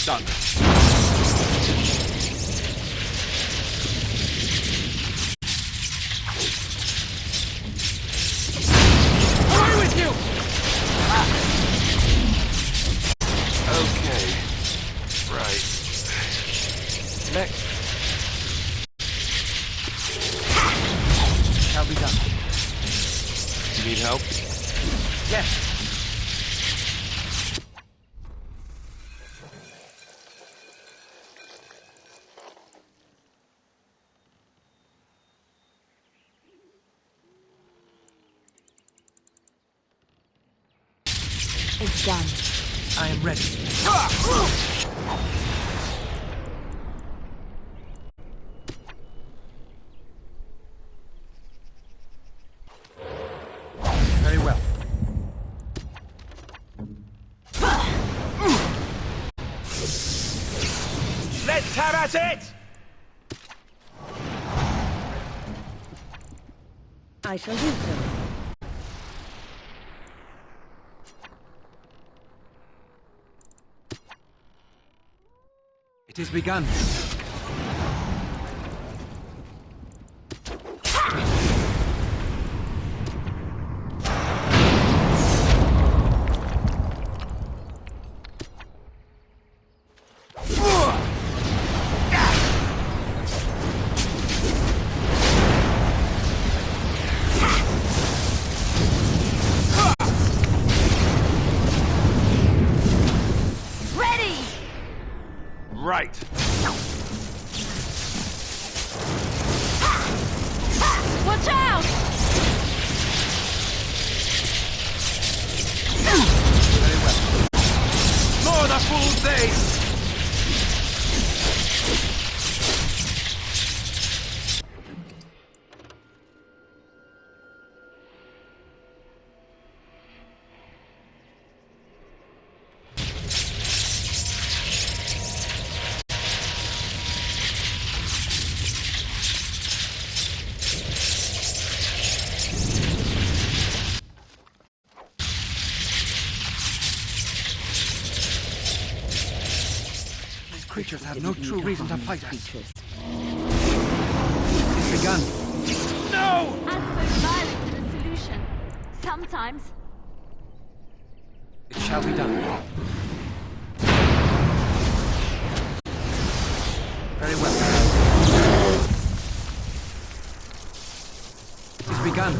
Done. Away with you! Okay. Right. Next. Shall be done. You need help? Yes. It's done. I am ready. Very well. Let's have at it! I shall do so. It is begun. Ready! Right. Watch out! Very well. More the fool's day! creatures have didn't no need true to reason to harm fight these us. creatures. It's begun. No! As for violence is a solution. Sometimes. It shall be done. Very well. It's begun.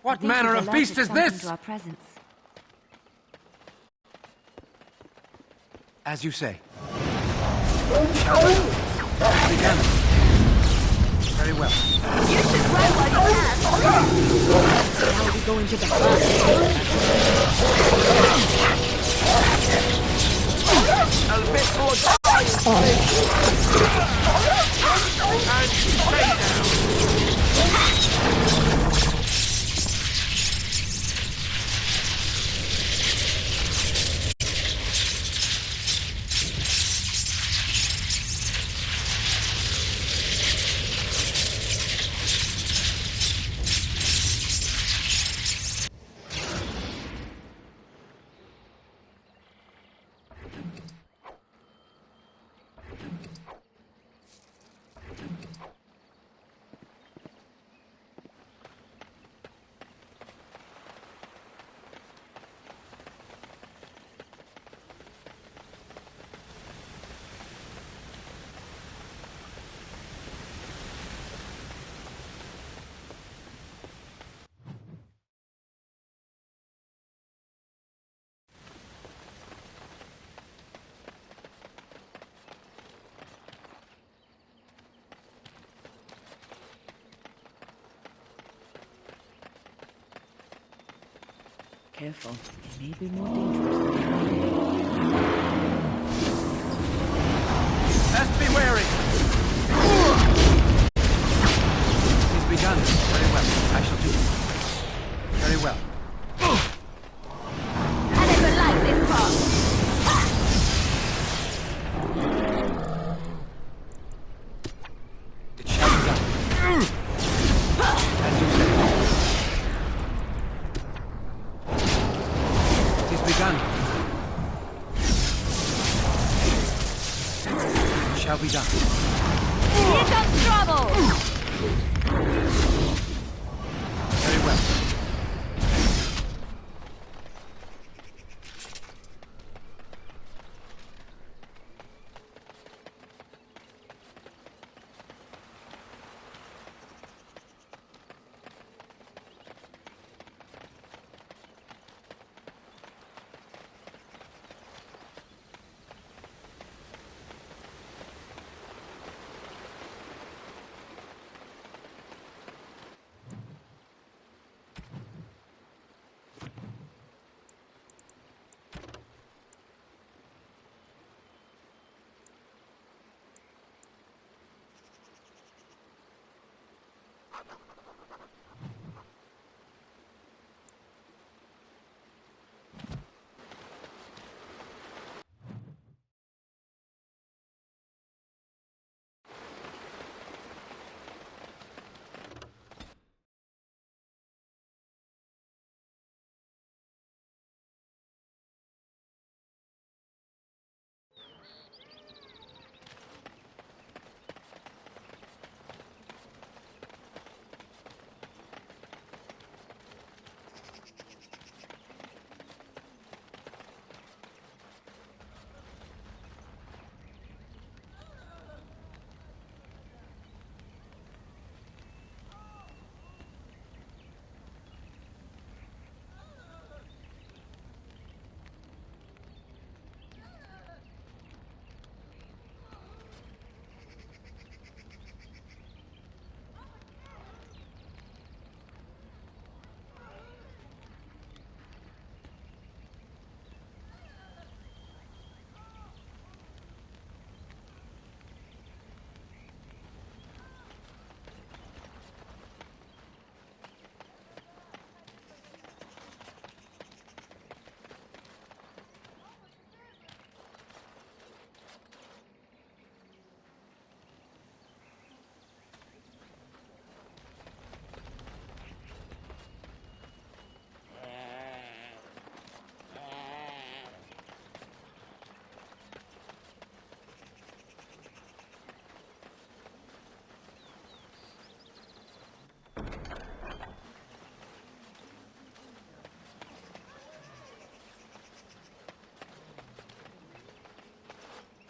What manner of beast is this? To our presence. As you say. Begun. Very well. You should run while you can. Now we go into the A bit more time, and stay down. Careful. It may be more dangerous than Best be wary. He's begun. Very well. I shall do it. Very well. I never liked this part. It shall be done. As you say. It is begun. It shall be done. Here comes trouble. Very well.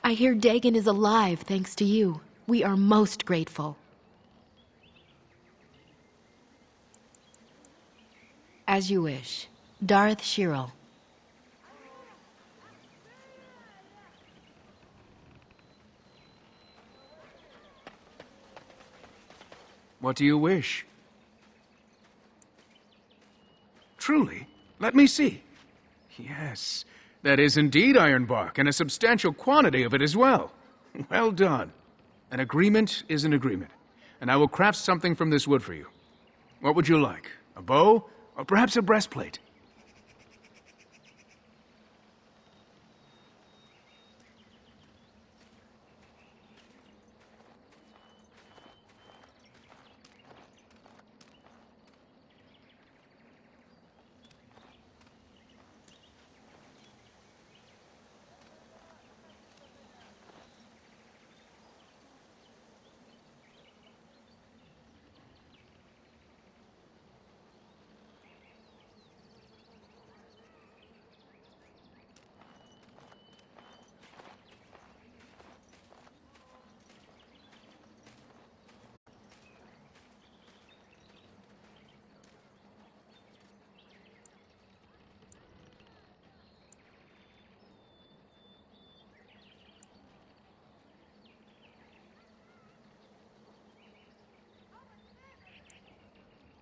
I hear Dagon is alive thanks to you. We are most grateful. As you wish. Darth Shirel. What do you wish? Truly? Let me see. Yes, that is indeed iron bark, and a substantial quantity of it as well. Well done. An agreement is an agreement, and I will craft something from this wood for you. What would you like? A bow, or perhaps a breastplate?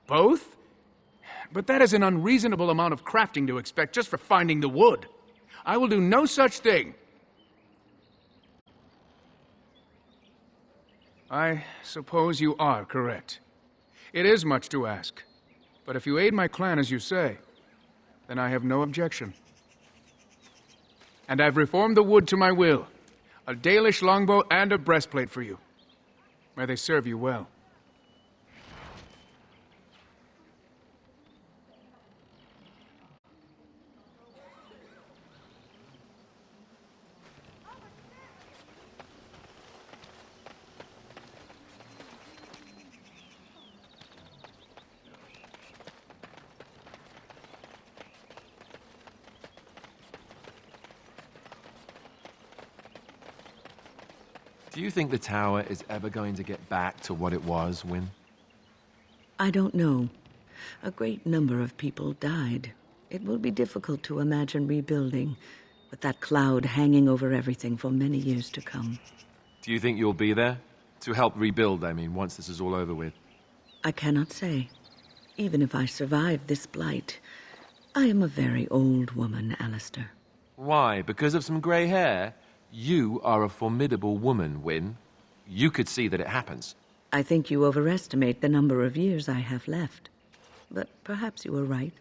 Both? But that is an unreasonable amount of crafting to expect just for finding the wood. I will do no such thing. I suppose you are correct. It is much to ask. But if you aid my clan as you say, then I have no objection. And I've reformed the wood to my will. A Dalish longbow and a breastplate for you. May they serve you well. Do you think the tower is ever going to get back to what it was, Wynne? I don't know. A great number of people died. It will be difficult to imagine rebuilding, with that cloud hanging over everything for many years to come. Do you think you'll be there? To help rebuild, I mean, once this is all over with. I cannot say. Even if I survive this blight, I am a very old woman, Alistair. Why? Because of some grey hair? You are a formidable woman, Wynne. You could see that it happens. I think you overestimate the number of years I have left. But perhaps you are right.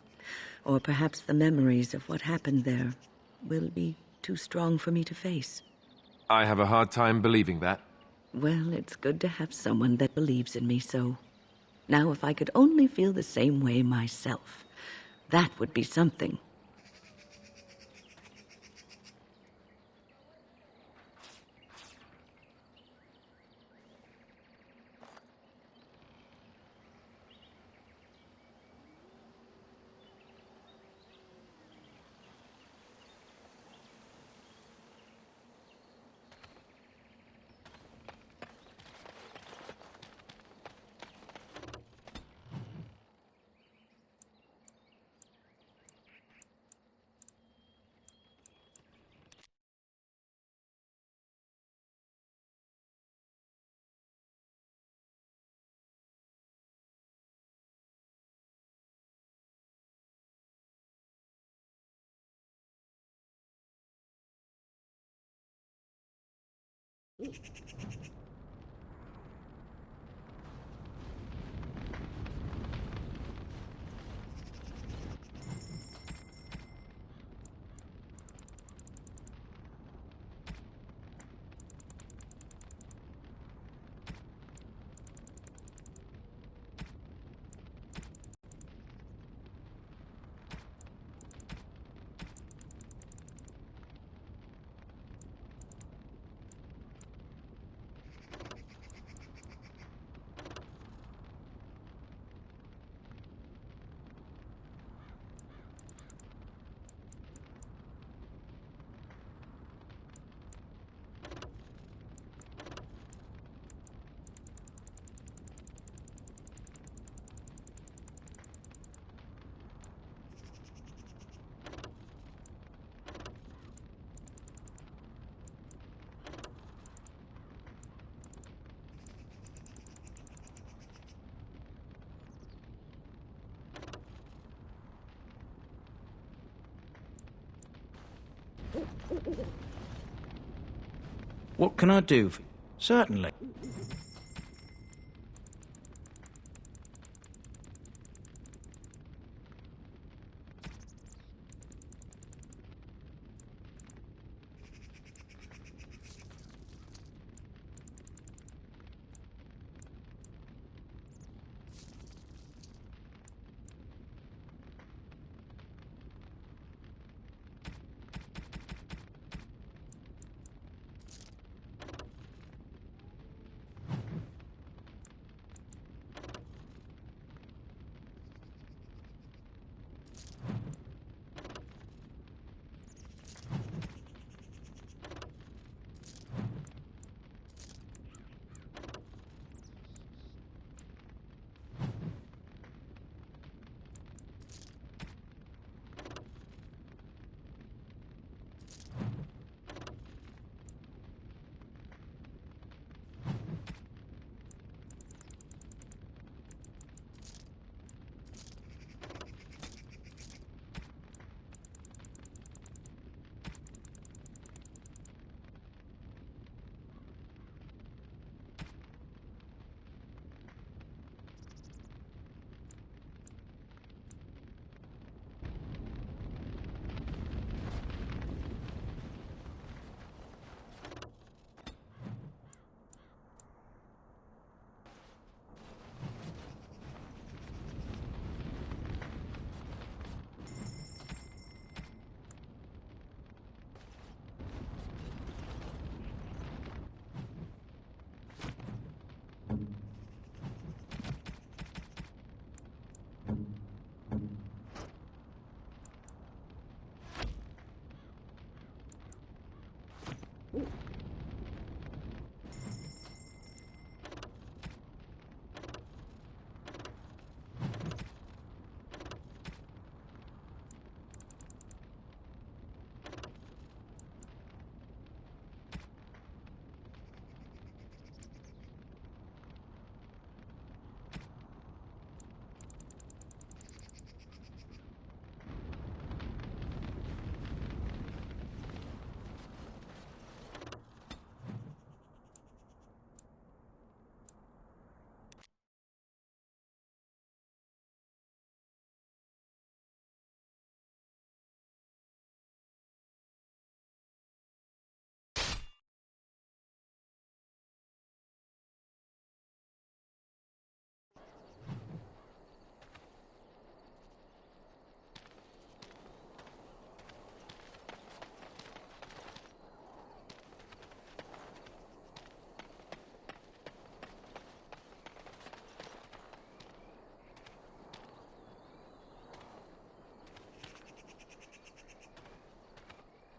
Or perhaps the memories of what happened there will be too strong for me to face. I have a hard time believing that. Well, it's good to have someone that believes in me so. Now, if I could only feel the same way myself, that would be something. What can I do for you? Certainly.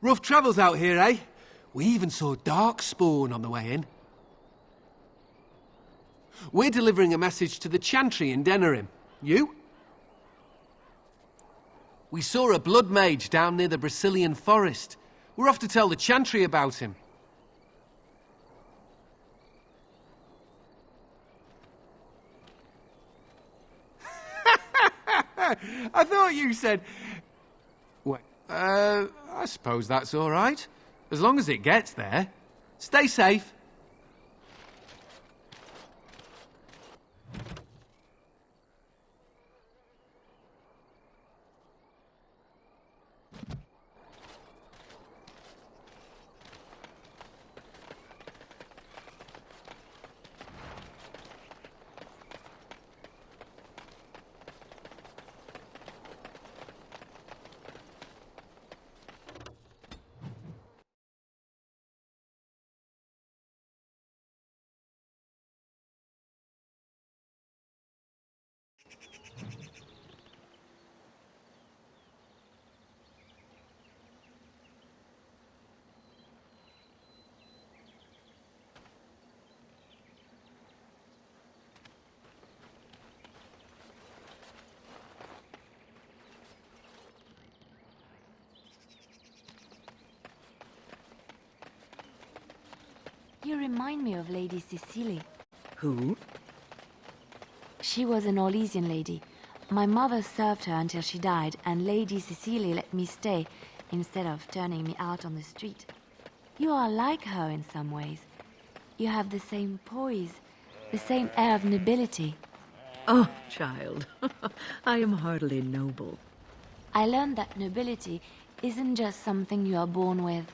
Rough travels out here, eh? We even saw Darkspawn on the way in. We're delivering a message to the Chantry in Denerim. You? We saw a blood mage down near the Brazilian forest. We're off to tell the Chantry about him. I thought you said... Wait, I suppose that's all right. As long as it gets there. Stay safe. You remind me of Lady Cecily. Who? She was an Orlesian lady. My mother served her until she died, and Lady Cecily let me stay. instead of turning me out on the street. You are like her in some ways. You have the same poise, the same air of nobility. Oh, child, I am hardly noble. I learned that nobility isn't just something you are born with.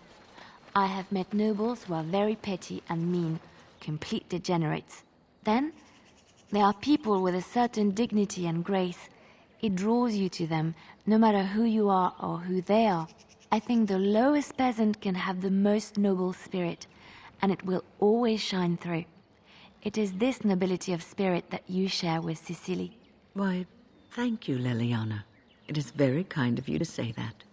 I have met nobles who are very petty and mean, complete degenerates. Then, there are people with a certain dignity and grace. It draws you to them, no matter who you are or who they are. I think the lowest peasant can have the most noble spirit, and it will always shine through. It is this nobility of spirit that you share with Cecily. Why, thank you, Liliana. It is very kind of you to say that.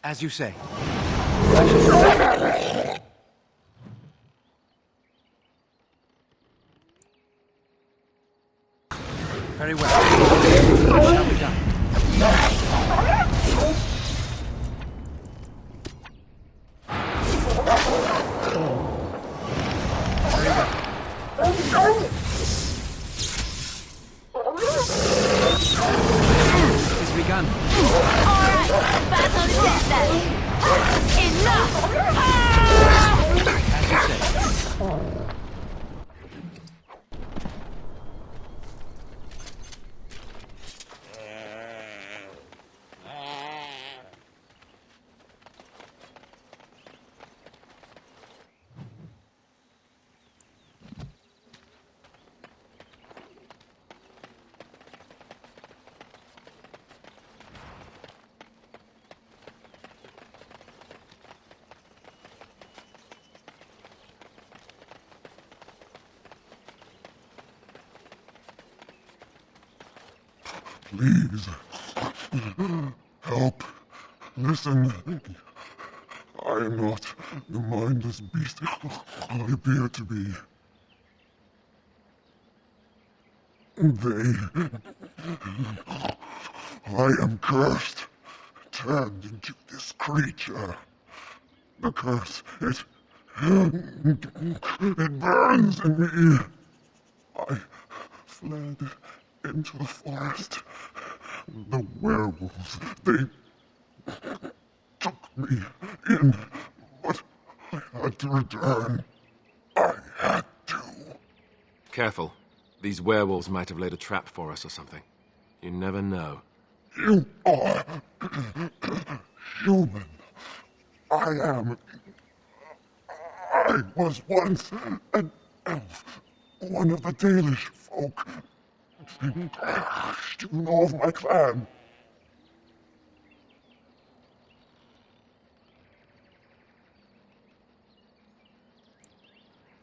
As you say. Very well. What shall be done? It has begun. Alright, battle is it then. Enough! As you say. Please, help. Listen. I am not the mindless beast I appear to be. I am cursed, turned into this creature. The curse, it burns in me. I fled into the forest. The werewolves, they took me in, but I had to return. I had to. Careful. These werewolves might have laid a trap for us or something. You never know. You are human. I was once an elf, one of the Dalish folk. Do you know of my clan?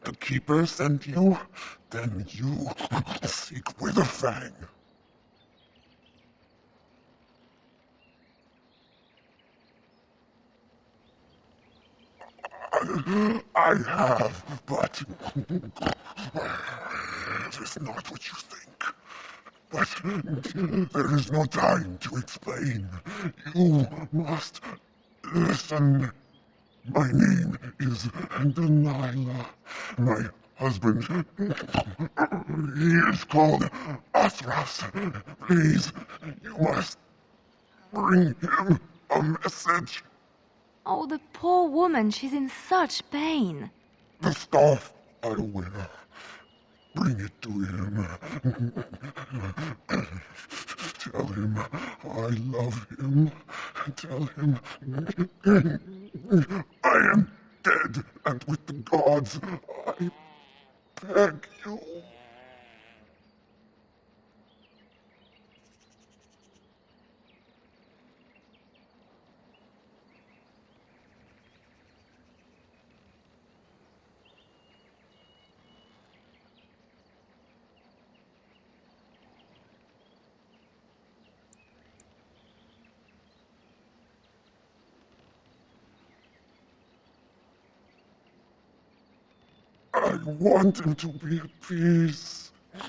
The Keeper sent you? Then you seek Witherfang. I have, but it is not what you think. But there is no time to explain. You must listen. My name is Delilah. My husband, he is called Athras. Please, you must bring him a message. Oh, the poor woman, she's in such pain. The scarf I wear. Bring it to him. Tell him I love him. Tell him I am dead, and with the gods, I beg you. I want him to be at peace. He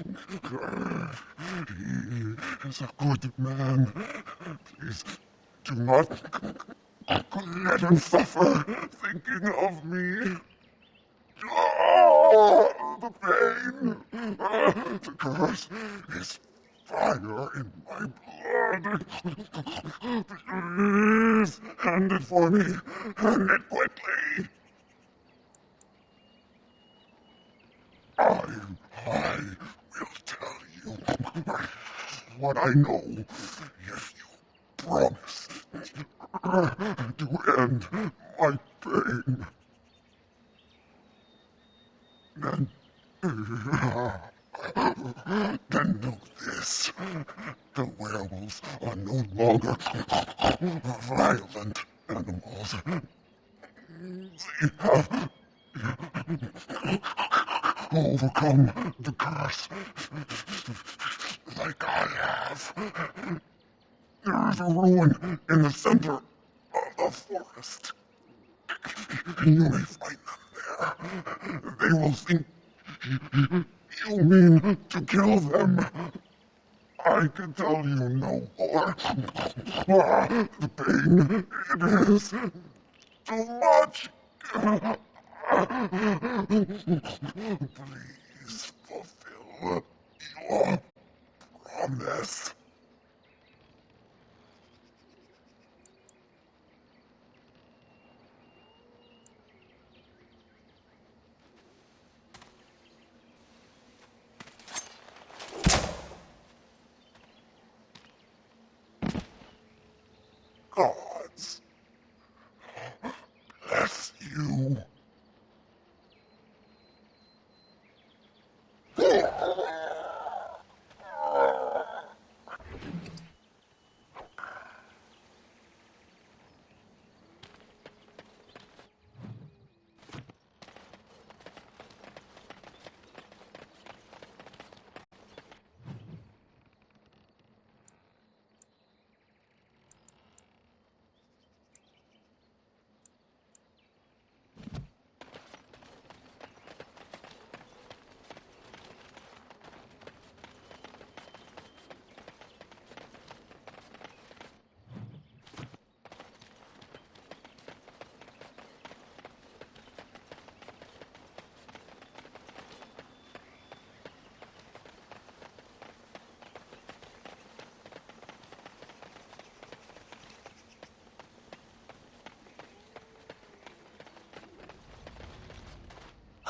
is a good man. Please do not let him suffer thinking of me. The pain. The curse is fire in my blood. Please, hand it for me. Hand it quickly. I will tell you what I know if you promise to end my pain. Then know this. The werewolves are no longer violent animals. They have overcome the curse like I have. There is a ruin in the center of the forest. You may find them there. They will think you mean to kill them. I can tell you no more. The pain, it is too much. Please fulfill your promise. Gods, bless you.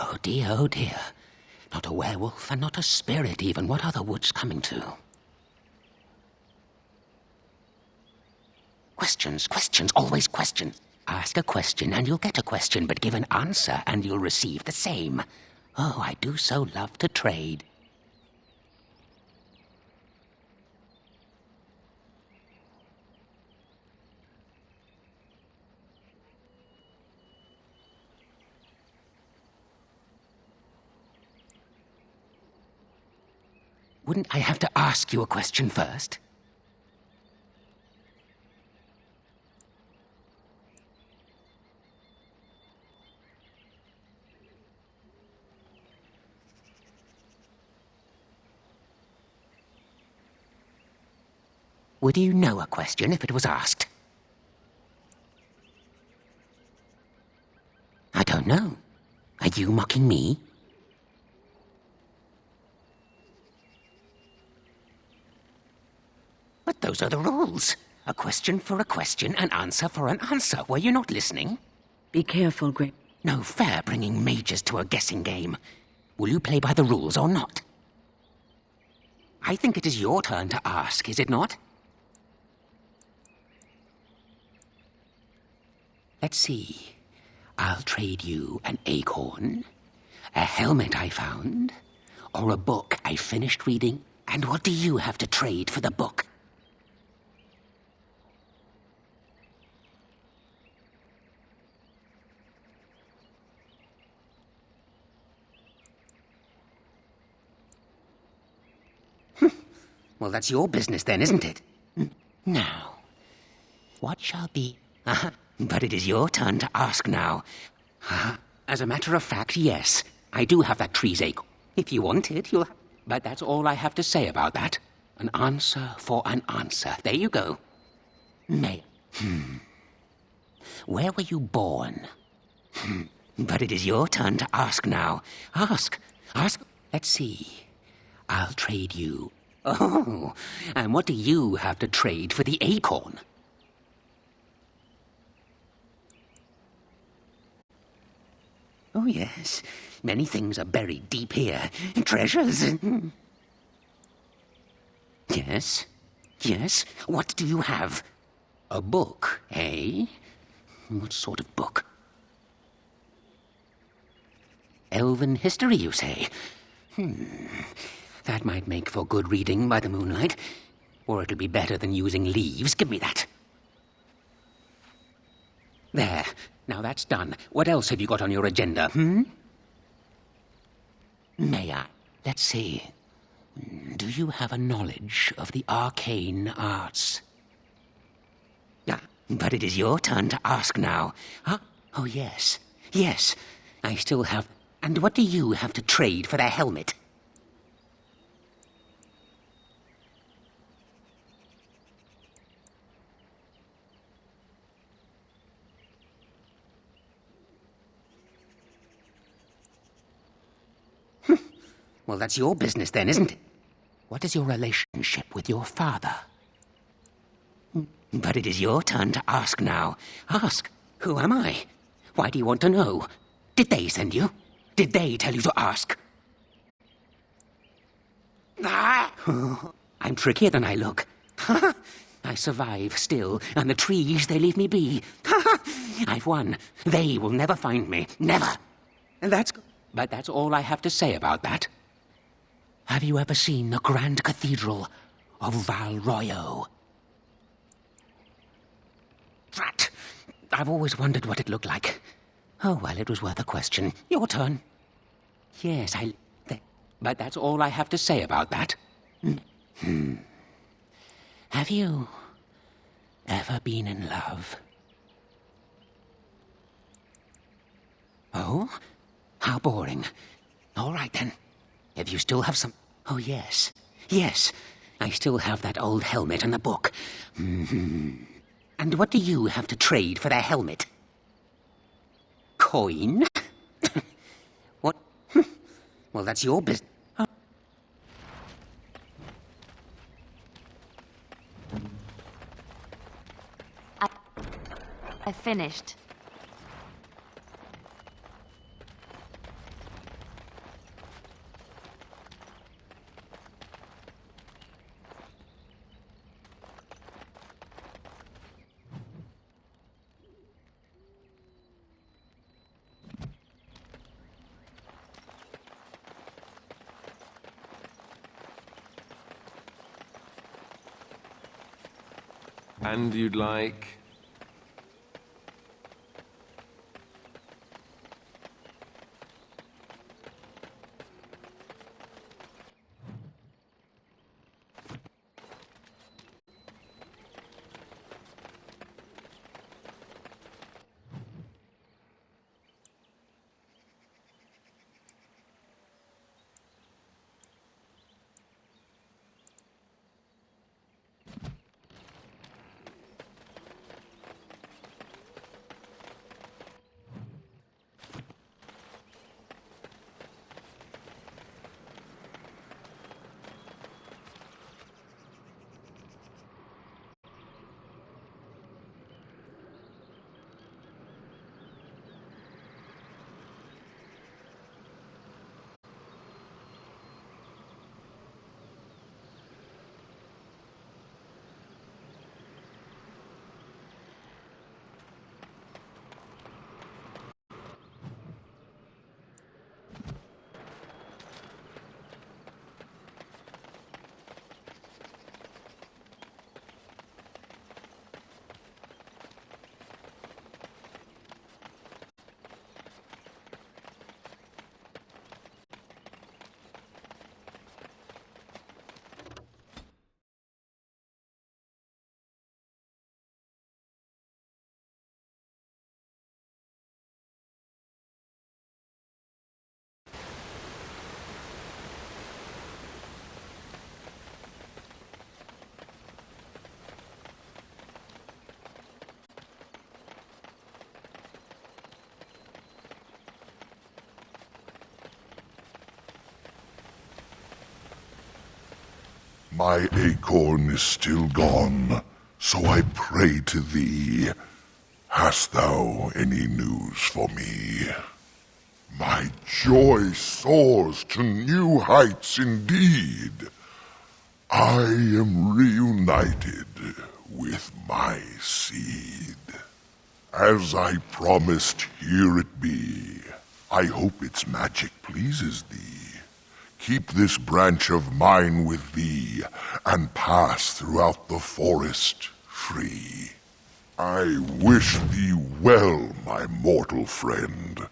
Oh dear, oh dear. Not a werewolf and not a spirit even. What are the woods coming to? Questions, questions, always question. Ask a question and you'll get a question, but give an answer and you'll receive the same. Oh, I do so love to trade. Wouldn't I have to ask you a question first? Would you know a question if it was asked? I don't know. Are you mocking me? But those are the rules. A question for a question, an answer for an answer. Were you not listening? Be careful, Great. No fair bringing mages to a guessing game. Will you play by the rules or not? I think it is your turn to ask, is it not? Let's see. I'll trade you an acorn, a helmet I found, or a book I finished reading. And what do you have to trade for the book? Well, that's your business then, isn't it? Now, what shall be... But it is your turn to ask now. As a matter of fact, yes, I do have that tree's acorn. If you want it, you'll... But that's all I have to say about that. An answer for an answer. There you go. May... Where were you born? But it is your turn to ask now. Ask. Ask. Let's see. I'll trade you... Oh, and what do you have to trade for the acorn? Oh, yes. Many things are buried deep here. Treasures. Yes. Yes. What do you have? A book, eh? What sort of book? Elven history, you say? That might make for good reading by the moonlight. Or it'll be better than using leaves. Give me that. There. Now that's done. What else have you got on your agenda, May I? Let's see. Do you have a knowledge of the arcane arts? But it is your turn to ask now. Oh, yes. Yes. I still have... And what do you have to trade for the helmet? Well, that's your business then, isn't it? What is your relationship with your father? But it is your turn to ask now. Ask. Who am I? Why do you want to know? Did they send you? Did they tell you to ask? I'm trickier than I look. I survive still, and the trees, they leave me be. I've won. They will never find me. Never. But that's all I have to say about that. Have you ever seen the Grand Cathedral of Valroyo? Drat! I've always wondered what it looked like. Oh, well, it was worth a question. Your turn. Yes, but that's all I have to say about that. Have you ever been in love? Oh? How boring. All right, then. If you still have some... Oh, yes. Yes. I still have that old helmet and the book. And what do you have to trade for the helmet? Coin? What? Well, that's your business. I finished. And you'd like... My acorn is still gone, so I pray to thee. Hast thou any news for me? My joy soars to new heights indeed. I am reunited with my seed. As I promised, here it be. I hope its magic pleases thee. Keep this branch of mine with thee, and pass throughout the forest free. I wish thee well, my mortal friend.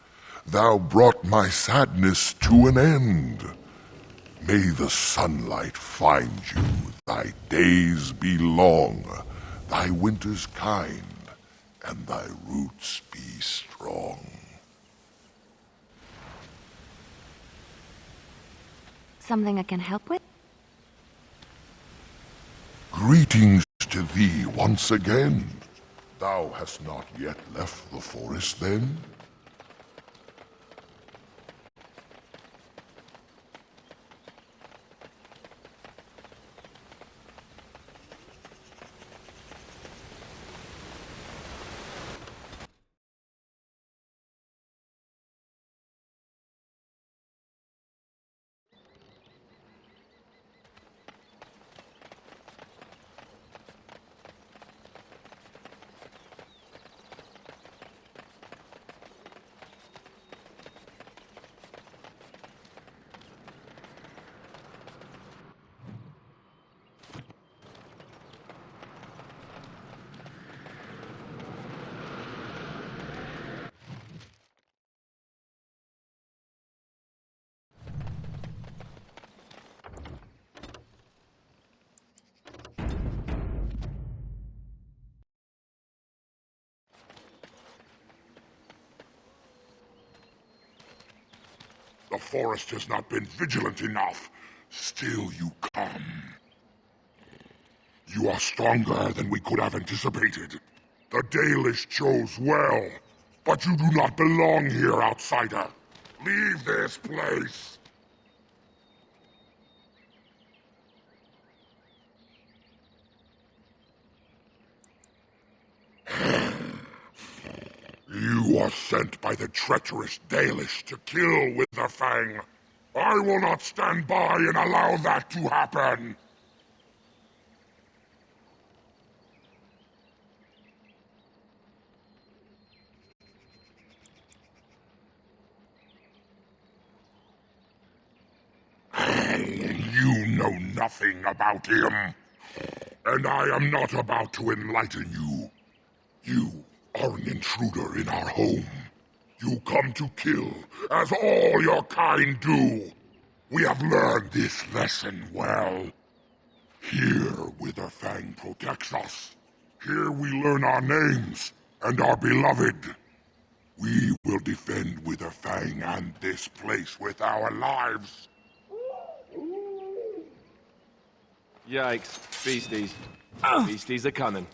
Thou brought my sadness to an end. May the sunlight find you, thy days be long, thy winters kind, and thy roots be strong. Something I can help with? Greetings to thee once again. Thou hast not yet left the forest, then? The forest has not been vigilant enough. Still you come. You are stronger than we could have anticipated. The Dalish chose well, but you do not belong here, outsider. Leave this place. You are sent by the treacherous Dalish to kill Witherfang. I will not stand by and allow that to happen. You know nothing about him. And I am not about to enlighten you. You are an intruder in our home. You come to kill, as all your kind do. We have learned this lesson well. Here, Witherfang protects us. Here we learn our names and are beloved. We will defend Witherfang and this place with our lives. Yikes. Beasties. Beasties are coming.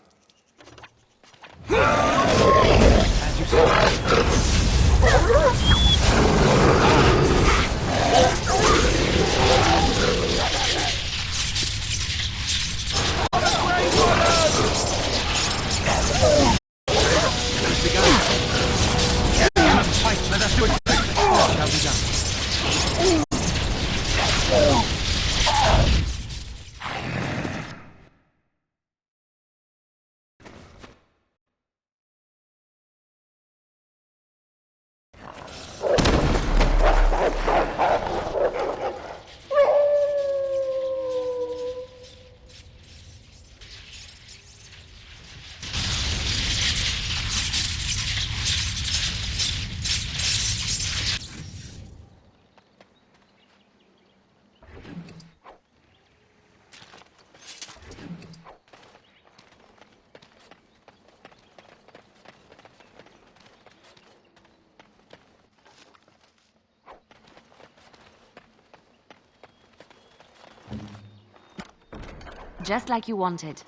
Just like you wanted.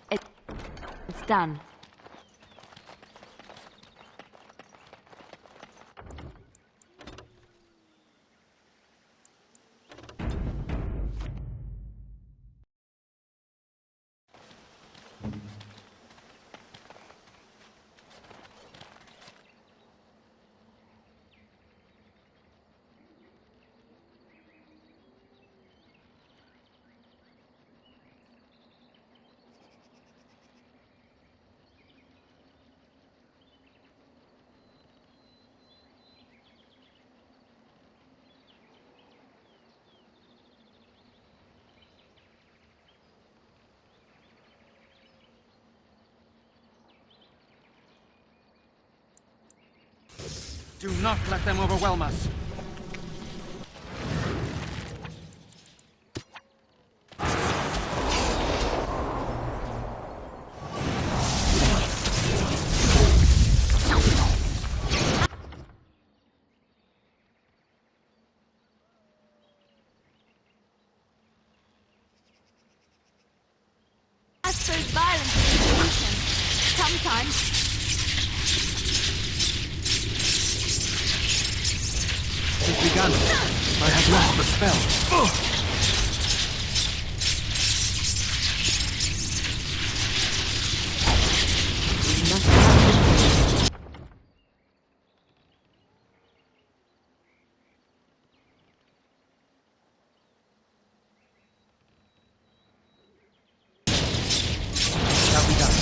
It's done. Do not let them overwhelm us. I suppose violence is a solution. Sometimes. It's begun. I have lost the spell. We must have Shall be done.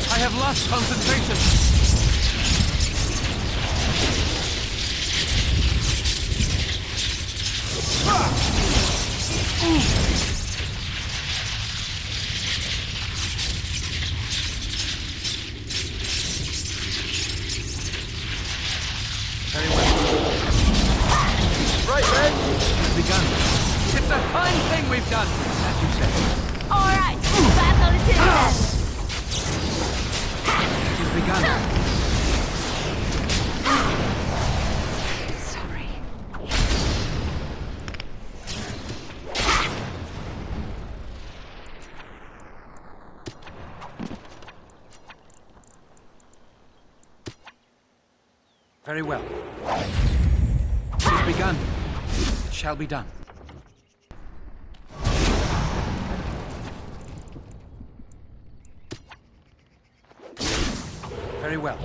I have lost concentration. Very well. Right, Ben. It's begun. It's a fine thing we've done, as you say. All right, battle it is. It has begun. Sorry. Very well. It has begun. It shall be done. Very well.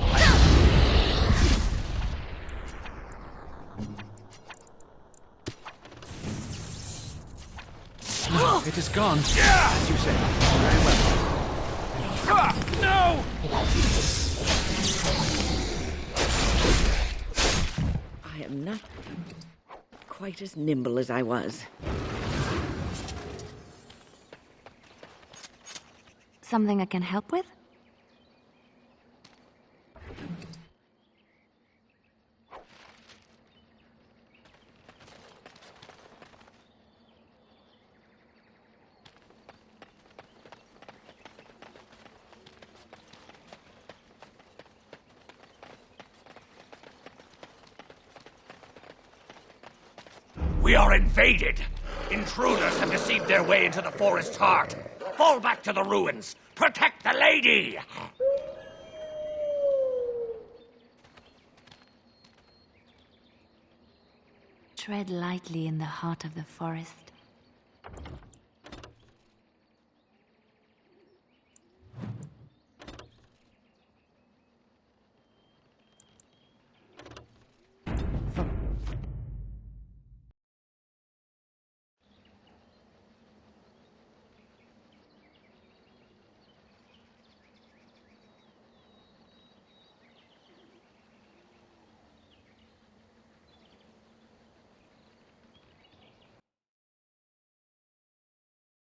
No, it is gone. As you say. Very well. No! I am not quite as nimble as I was. Something I can help with? We are invaded! Intruders have deceived their way into the forest's heart. Fall back to the ruins! Protect the lady! Tread lightly in the heart of the forest.